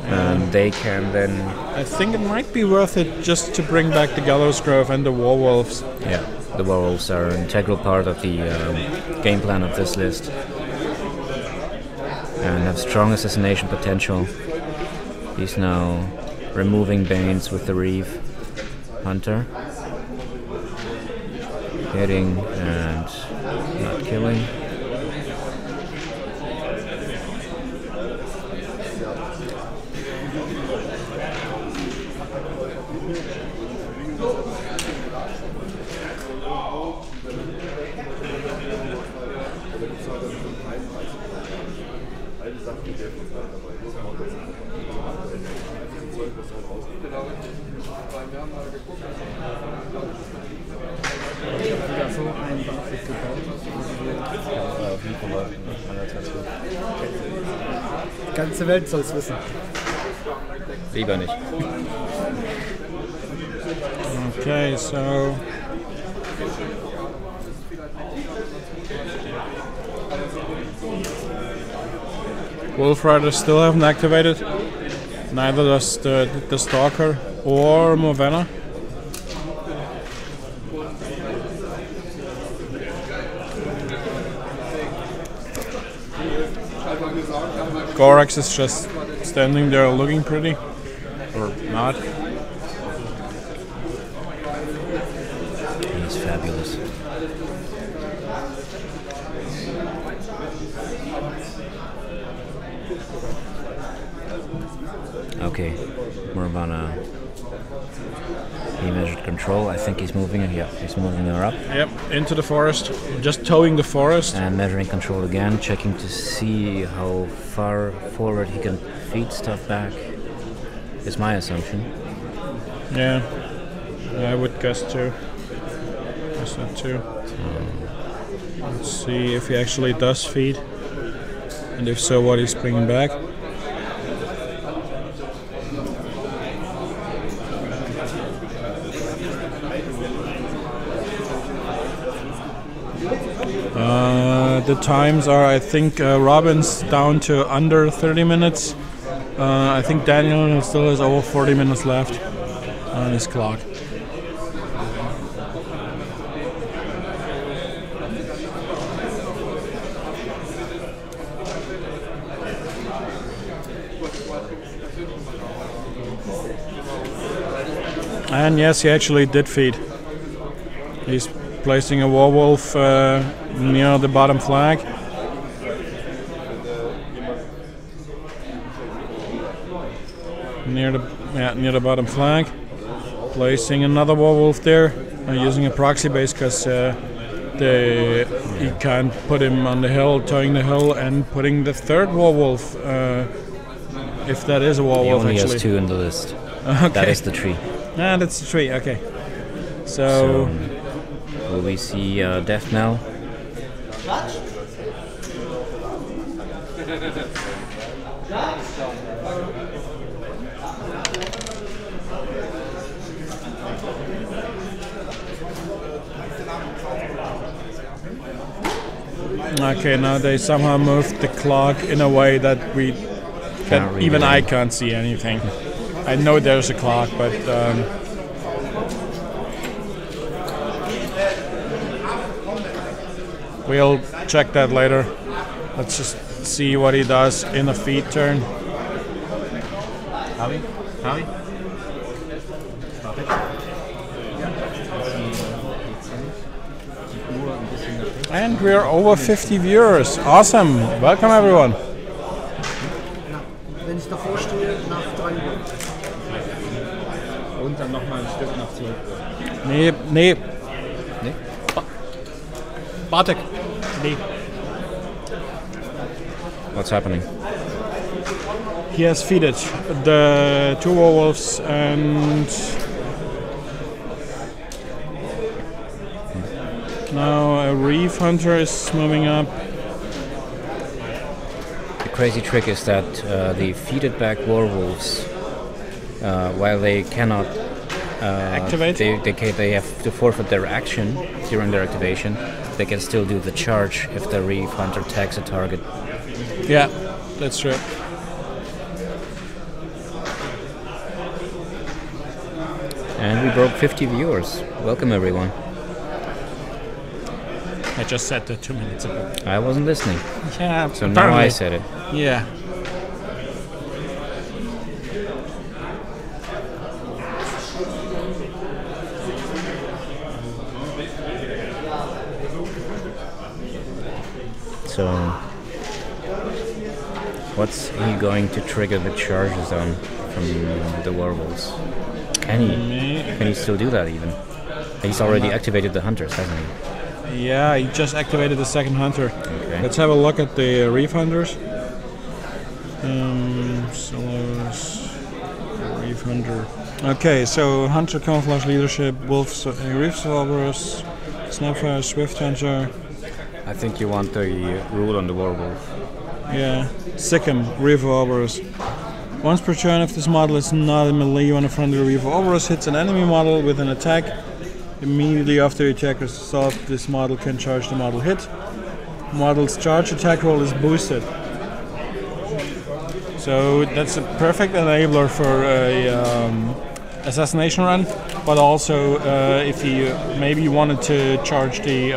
And they can then... I think it might be worth it just to bring back the Gallows Grove and the Werewolves. Yeah, the Werewolves are an integral part of the game plan of this list. And have strong assassination potential. He's now removing Banes with the Reeve Hunter. Hitting and not killing. Die ganze Welt soll es wissen. Lieber nicht. Okay, so... Wolf Riders still haven't activated. Neither does the Stalker or Goatvahna. Gorax is just standing there looking pretty, or not. He's fabulous. Okay, Goatvahna. He measured control. I think he's moving it. Yeah, he's moving her up. Yep, into the forest. Just towing the forest. And measuring control again, checking to see how far forward he can feed stuff back. Is my assumption. Yeah, I would guess too. Guess that too. Let's see if he actually does feed, and if so, what he's bringing back. The times are, I think, Robin's down to under 30 minutes. I think Daniel still has over 40 minutes left on his clock. And yes, he actually did feed. He's placing a werewolf near the bottom flag. Near the bottom flag. Placing another werewolf there, using a proxy base because he can't put him on the hill, towing the hill, and putting the third werewolf. If that is a He werewolf, only actually. has 2 in the list. Okay. That is the tree. Ah, that's the tree. Okay. So Will we see death now? okay, now they somehow moved the clock in a way that Can't even read I it. can't see anything. I know there's a clock, but we'll check that later. Let's just see what he does in a feet turn. Harvey? And we're over 50 viewers. Awesome. Welcome, everyone. Wenn ich davor stehe, nach 3 Uhr. Und dann nochmal ein Stück nach 12 Uhr. Nee. Nee? Bartek. Nee. What's happening? He has feeded the 2 werewolves and now a reef hunter is moving up. The crazy trick is that the feeded back werewolves, while they cannot Activate? they have to forfeit their action during their activation. They can still do the charge if the reef hunter tags a target. Yeah, that's true. And we broke 50 viewers. Welcome, everyone. I just said that 2 minutes ago. I wasn't listening, Yeah, so now I said it. Yeah. So, what's he going to trigger the charges on from the werewolves? Can he still do that even? He's already activated the hunters, hasn't he? Yeah, he just activated the second hunter. Okay. Let's have a look at the reef hunters. Solos, reef hunter. Okay, so hunter, camouflage, leadership, wolves, reef solvers, snapfire, swift hunter. I think you want the rule on the werewolf. Yeah, Sikkim, reef Ouroboros. Once per turn, if this model is not in melee on a friendly reef Ouroboros hits an enemy model with an attack, immediately after the attack is solved, this model can charge the model hit. Model's charge attack roll is boosted. So that's a perfect enabler for a assassination run, but also if you maybe wanted to charge the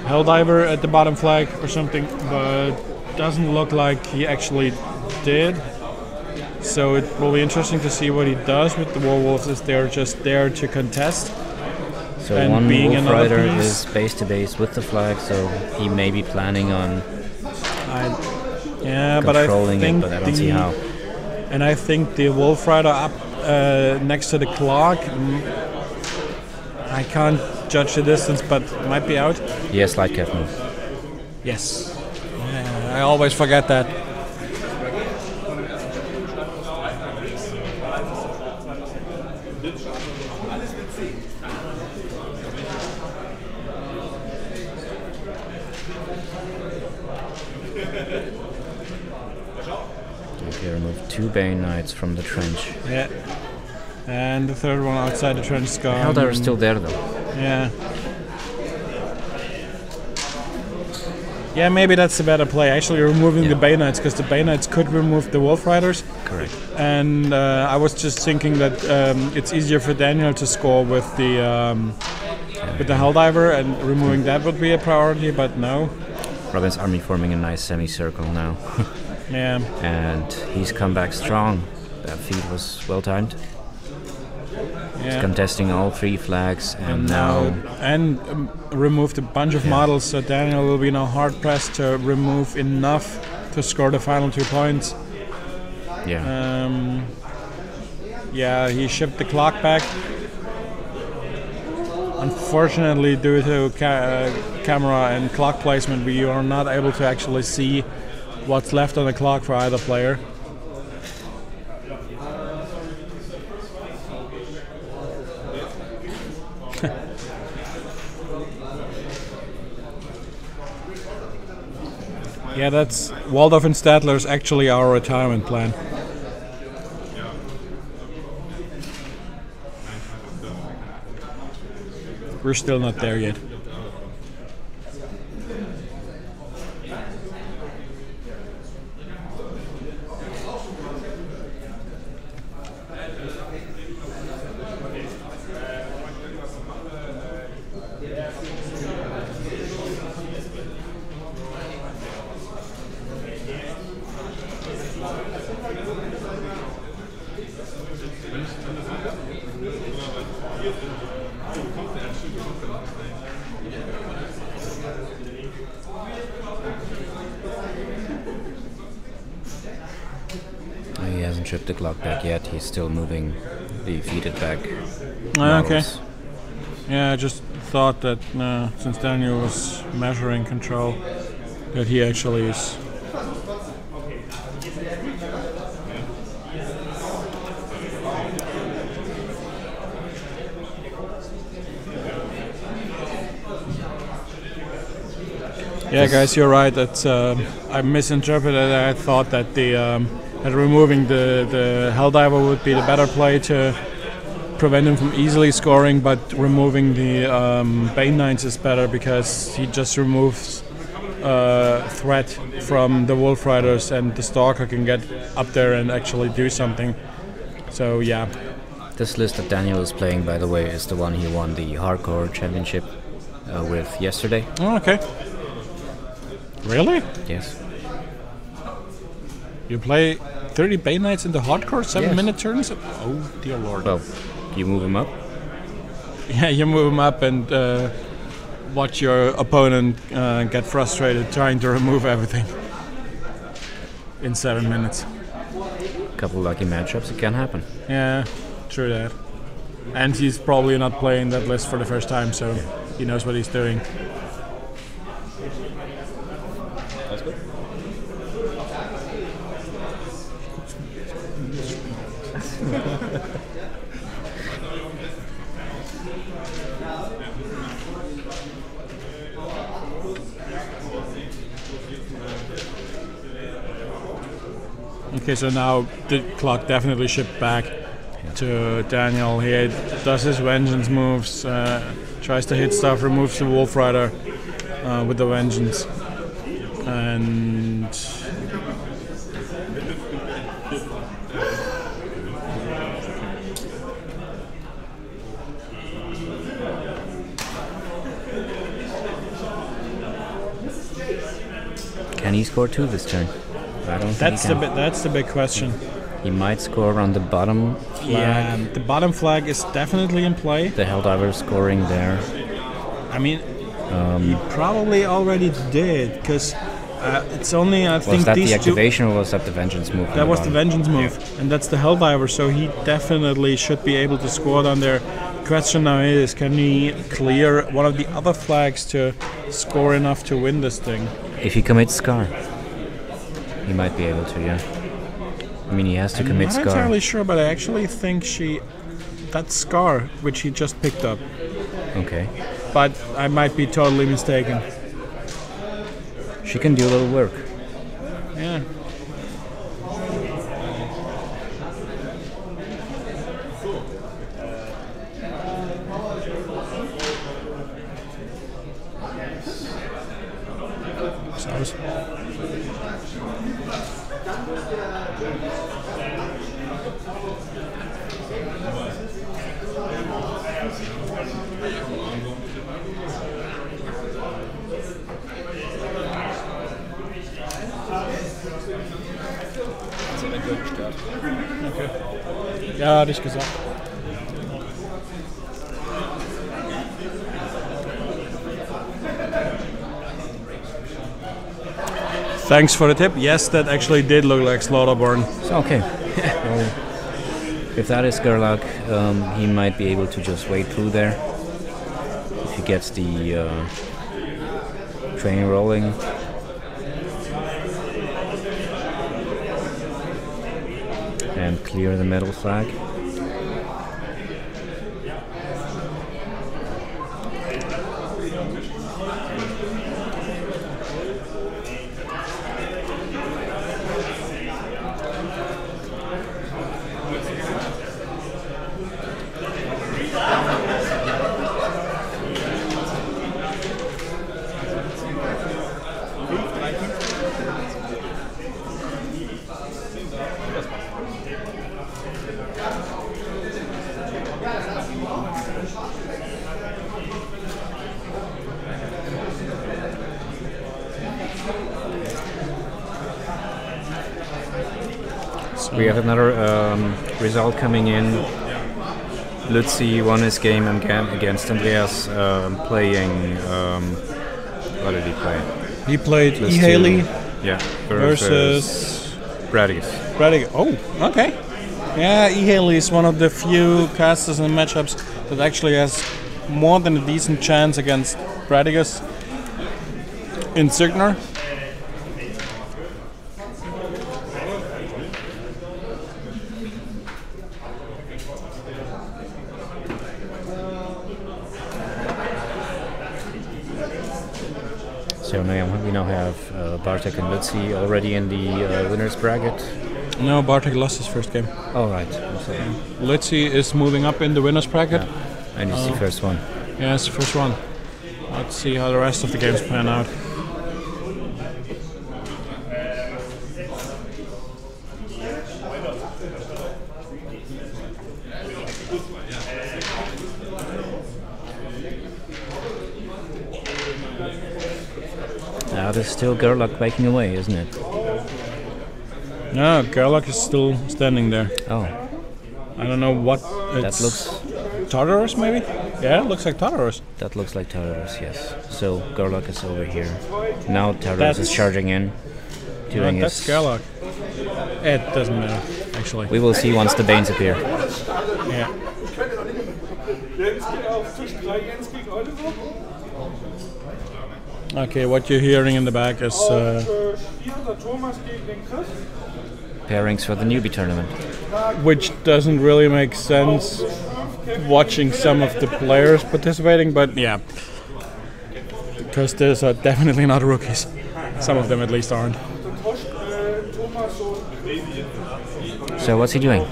Helldiver at the bottom flag or something, but doesn't look like he actually did. So it will be interesting to see what he does with the werewolves, if they're just there to contest. So And one being wolf another rider piece. is base to base with the flag, so he may be planning on Yeah, but I controlling think it, but I don't see how. And I think the wolf rider up next to the clock, I can't judge the distance, but might be out. Yes, light cat move. Yes. I always forget that. Okay, remove 2 Bane Knights from the trench. Yeah. And the third one outside the trench is gone. Helldiver is still there though. Yeah. Yeah, maybe that's a better play. Actually, removing the Bay Knights, because the Bay Knights could remove the Wolf Riders. Correct. And I was just thinking that it's easier for Daniel to score with the Helldiver, and removing that would be a priority. But no. Robin's army forming a nice semicircle now. Yeah. And he's come back strong. That feat was well timed. He's Yeah. contesting all 3 flags, and now removed a bunch of models, so Daniel will be now hard pressed to remove enough to score the final 2 points. yeah. Yeah, he shipped the clock back. unfortunately, due to camera and clock placement, we are not able to actually see what's left on the clock for either player. Yeah, that's Waldorf and Stadler's actually our retirement plan. We're still not there yet. He hasn't shipped the clock back yet. He's still moving the feeded back. Okay. Yeah, I just thought that since Daniel was measuring control, that he actually is. Yeah, guys, you're right. That's I misinterpreted. I thought that that removing the Helldiver would be the better play to prevent him from easily scoring, but removing the Bane Knights is better because he just removes threat from the Wolf Riders, and the Stalker can get up there and actually do something. So yeah. This list that Daniel is playing, by the way, is the one he won the Hardcore Championship with yesterday. Oh, okay. Really? Yes. You play 30 Bane Knights in the hardcore 7-minute turns? Oh dear lord. Well, you move him up? Yeah, you move him up and watch your opponent get frustrated trying to remove everything in 7 minutes. A couple lucky matchups, it can happen. Yeah, true that. And he's probably not playing that list for the first time, so he knows what he's doing. Alles gut? Okay, so now the clock definitely shipped back to Daniel. He does his vengeance moves, tries to hit stuff, removes the Wolf Rider with the vengeance, and can he score 2 this turn? I don't think he can. That's the big question. He might score on the bottom flag. Yeah, the bottom flag is definitely in play. The Helldiver scoring there. I mean, he probably already did, because it's only, I think, Was that these the activation or was that the vengeance move? That was the vengeance move, and that's the Helldiver, so he definitely should be able to score down there. Question now is, can he clear one of the other flags to score enough to win this thing? If he commits Scar, he might be able to, yeah. I mean, he has to commit I'm Scar. not entirely sure, but I actually think that's Scar, which he just picked up. Okay. But I might be totally mistaken. She can do a little work. Yeah. Servus. Okay. Ja, hatte ich gesagt. Thanks for the tip. Yes, that actually did look like Slaughterborn. So, okay. Well, if that is Gerlach, he might be able to just wade through there. if he gets the train rolling. And clear the metal flag. We have another result coming in. Lutzi won his game again against Andreas, playing. What did he play? He played Plus E-Haley Yeah, versus Bradius. Bradius. Oh, okay. Yeah, E-Haley is one of the few casters and matchups that actually has more than a decent chance against Bradius in Signar. So now we now have Bartek and Lutzi already in the winners bracket. No, Bartek lost his first game. Oh right, I'm sorry. Lutzi is moving up in the winners bracket. Yeah. And it's the first one. Yeah, it's the first one. Let's see how the rest of the games pan out. Now there's still Gerlach making away, isn't it? No, Gerlach is still standing there. Oh, I don't know what that looks Tartarus, maybe? Yeah, it looks like Tartarus. that looks like Tartarus, yes. So Gerlach is over here. Now Tartarus is charging in, doing That's his. Gerlach. It doesn't matter, actually. We will see once the Banes appear. Yeah. Okay, what you're hearing in the back is Pairings for the newbie tournament. which doesn't really make sense watching some of the players participating, but yeah. Because these are definitely not rookies. Some of them at least aren't. So what's he doing?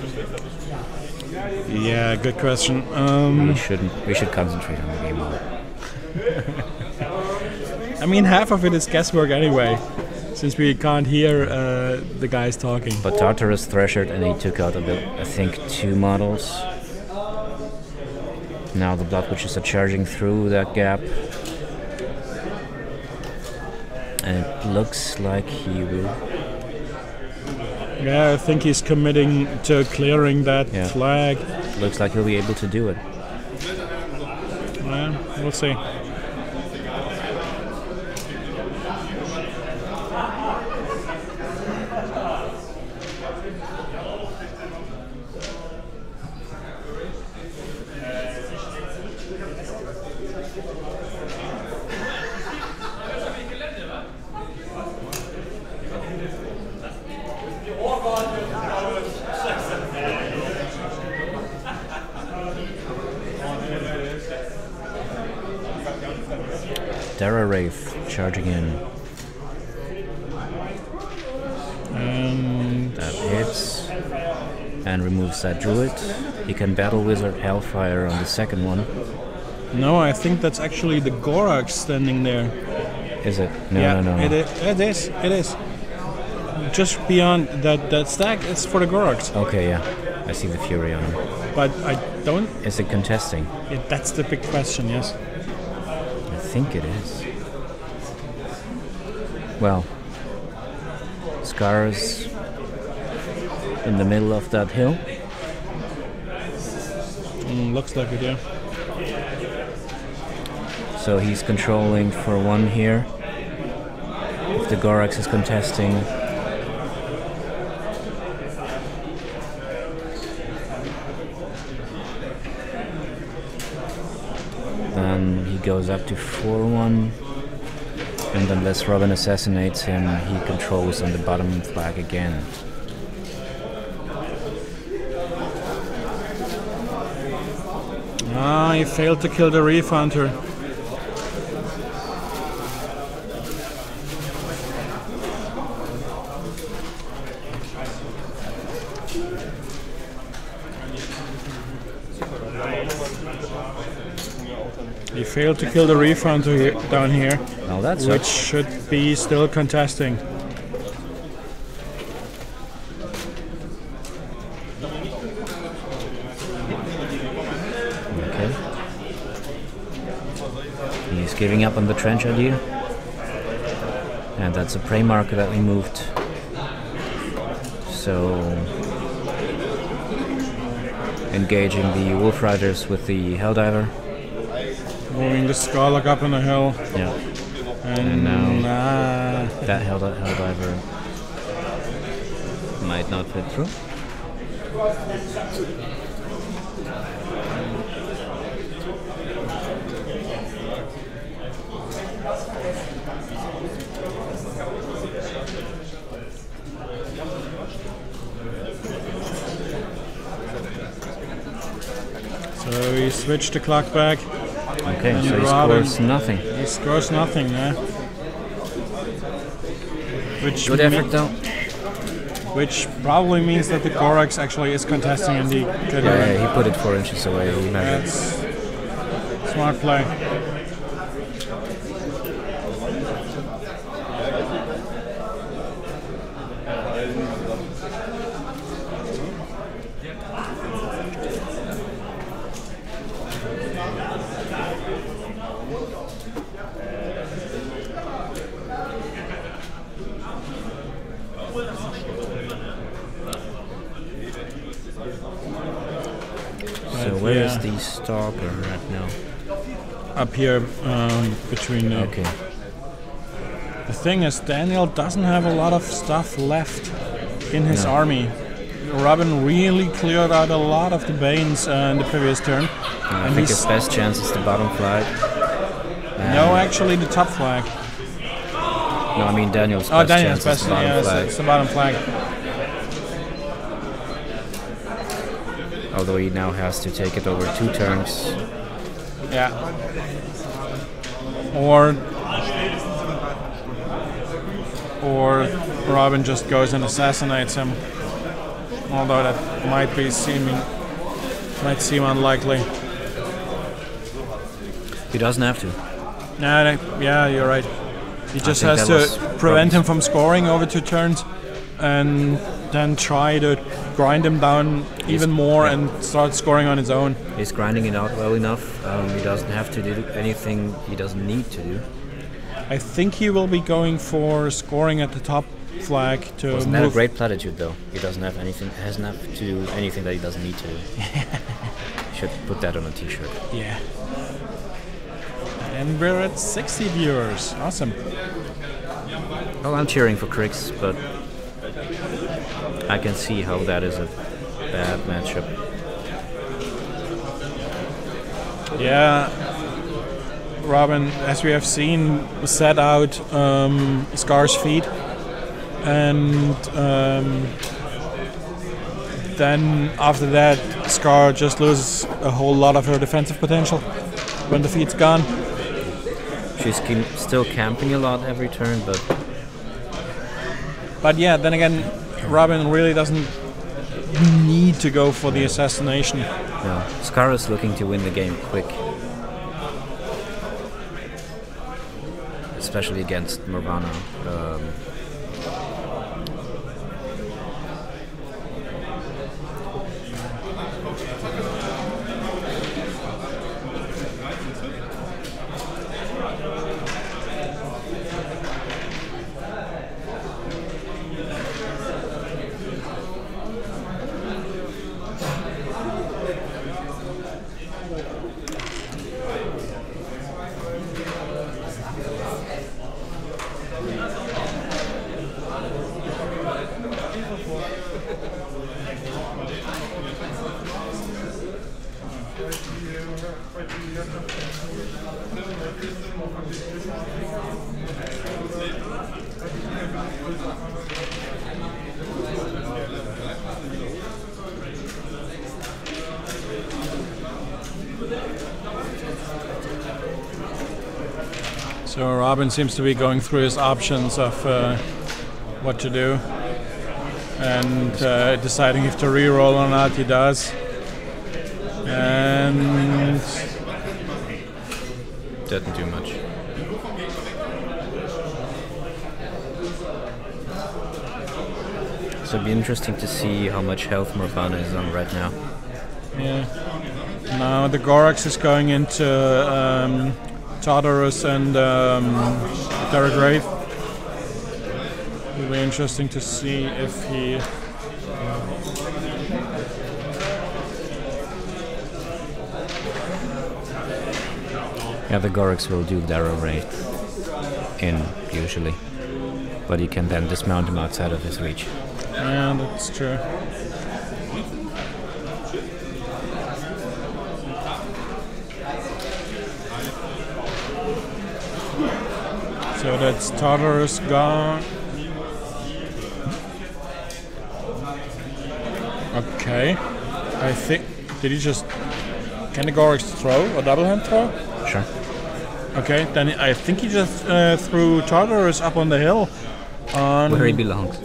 Yeah, good question. We should concentrate on the game more. I mean, half of it is guesswork anyway, since we can't hear the guys talking. But Tartarus threshered and he took out I think 2 models. Now the Blood Witches are charging through that gap. And it looks like he will. Yeah, I think he's committing to clearing that flag. Looks like he'll be able to do it. Yeah, we'll see. Dara Wraith charging in. And that hits and removes that druid. He can battle wizard Hellfire on the second one. no, I think that's actually the Gorak standing there. Is it? No, yeah, no. It is. Just beyond that stack, it's for the Goraks. Okay, yeah. I see the Fury on him. But I don't... Is it contesting? That's the big question, yes. I think it is. Well, Scar's in the middle of that hill. Looks like it, yeah. So he's controlling for 1 here. If the Gorax is contesting, then he goes up to 4-1. And unless Robin assassinates him, he controls on the bottom flag again. Ah, he failed to kill the Reef Hunter. He failed to kill the Reef Hunter here, down here, Well, that's which should be still contesting. okay. He's giving up on the trench idea. And that's a prey marker that we moved. So engaging the Wolf Riders with the Helldiver. Moving the Scarlock up on the hill. Yeah. And now that Helldiver might not fit through. So he switched the clock back. Okay, And so he Robin- scores nothing. He scores nothing, yeah. Which Good effort though. Which probably means that the Gorax actually is contesting in the good Yeah, he put it 4 inches away. He measured. That's smart play. So where is the stalker right now? Up here between the... Okay. The thing is, Daniel doesn't have a lot of stuff left in his No. army. Robin really cleared out a lot of the Banes in the previous turn. I And think he's- his best chance is the bottom flag. No, actually the top flag. No, I mean Daniel's Oh, best Daniel's chance best, is the bottom yeah, flag. it's the bottom flag. Although he now has to take it over 2 turns. Yeah. Or Robin just goes and assassinates him. Although that might seem unlikely. He doesn't have to. Yeah, you're right. He just think has that was to prevent Robin's- him from scoring over 2 turns, and then try to grind him down even more and start scoring on his own. He's grinding it out well enough. He doesn't have to do anything he doesn't need to do. I think he will be going for scoring at the top flag to Wasn't that a move. great platitude though? He doesn't have anything, hasn't have to do anything that he doesn't need to do. Should put that on a t-shirt. Yeah. And we're at 60 viewers. Awesome. Well, I'm cheering for Krix, but I can see how that is a bad matchup. Yeah. Robin, as we have seen, set out Scar's feet, and then after that, Scar just loses a whole lot of her defensive potential when the feet's gone. She's still camping a lot every turn, But yeah, then again, Robin really doesn't need to go for the assassination. no. Scar is looking to win the game quick. Especially against Maukisch. So Robin seems to be going through his options of what to do and deciding if to reroll or not. He does. And Didn't do much. So it'd be interesting to see how much health Maukisch is on right now. yeah. Now the Gorax is going into Tartarus and Derek Wraith. It'll be interesting to see if he. Yeah, the Gorax will do Darrow Wraith in, usually. But you can then dismount him outside of his reach. Yeah, that's true. So that's Tartarus gone. Okay. I think. Did he just. Can the Gorax throw? A double hand throw? Sure. Okay, then I think he just threw Tartarus up on the hill. Where he belongs.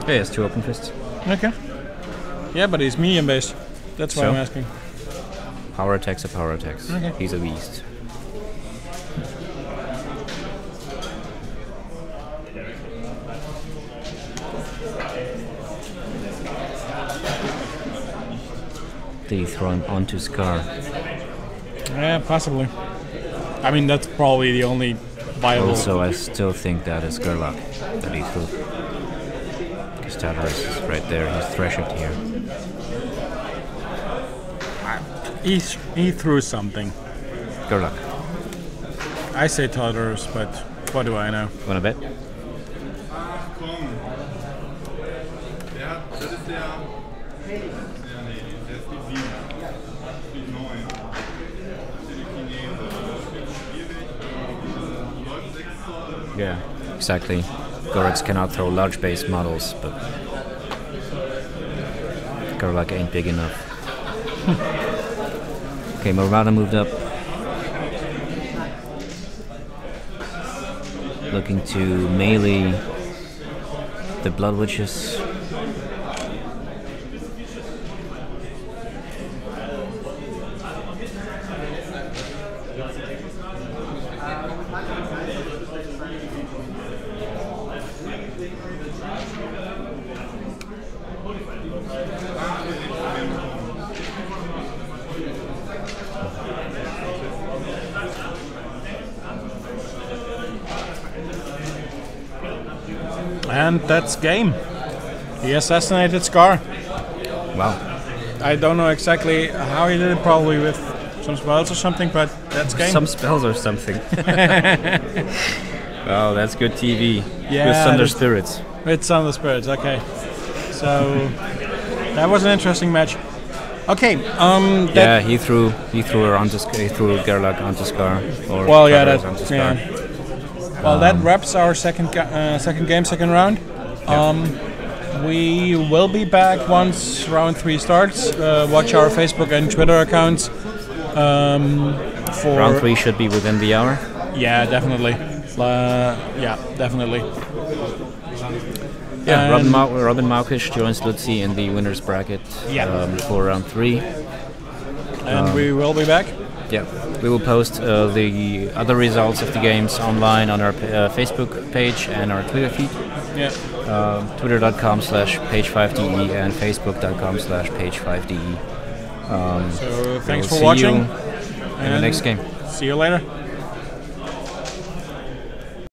Yeah, he has 2 open fists. Okay. Yeah, but he's medium based. That's why So? I'm asking. Power attacks are power attacks. Okay. He's a beast. Did he throw him onto Scar? Yeah, possibly. I mean, that's probably the only viable. Also, I still think that is Gerlach that he threw. Because Tartarus is right there, he's thrashed here. He threw something. Gerlach. I say Tartarus, but what do I know? Wanna bet? Ach komm. Das ist der. Ja, nee, der ist die 7. Die 9. Yeah, exactly. Gorax cannot throw large base models, but Gerlach ain't big enough. Okay, Maukisch moved up. Looking to melee the Blood Witches. And that's game. He assassinated Scar. Wow. I don't know exactly how he did it, probably with some spells or something, but that's game. Some spells or something. Wow, that's good TV. Yeah, With Thunder that's- Spirits. With some of the spirits, okay. So that was an interesting match. Okay, Yeah, he threw her onto he threw Gerlach onto Scar. Or well, yeah, Tartarus that, onto Scar. yeah. Well, that wraps our second game, second round. We will be back once round 3 starts. Watch our Facebook and Twitter accounts. For Round 3 should be within the hour. Yeah, definitely. Yeah, definitely. Yeah, And- Robin Maukisch joins Lutzi in the winners bracket for round 3. And we will be back. Yeah, we will post the other results of the games online on our Facebook page and our Twitter feed. Yeah. Twitter.com/page5de and Facebook.com/page5de. So thanks We'll for watching. see you in the and next game. See you later.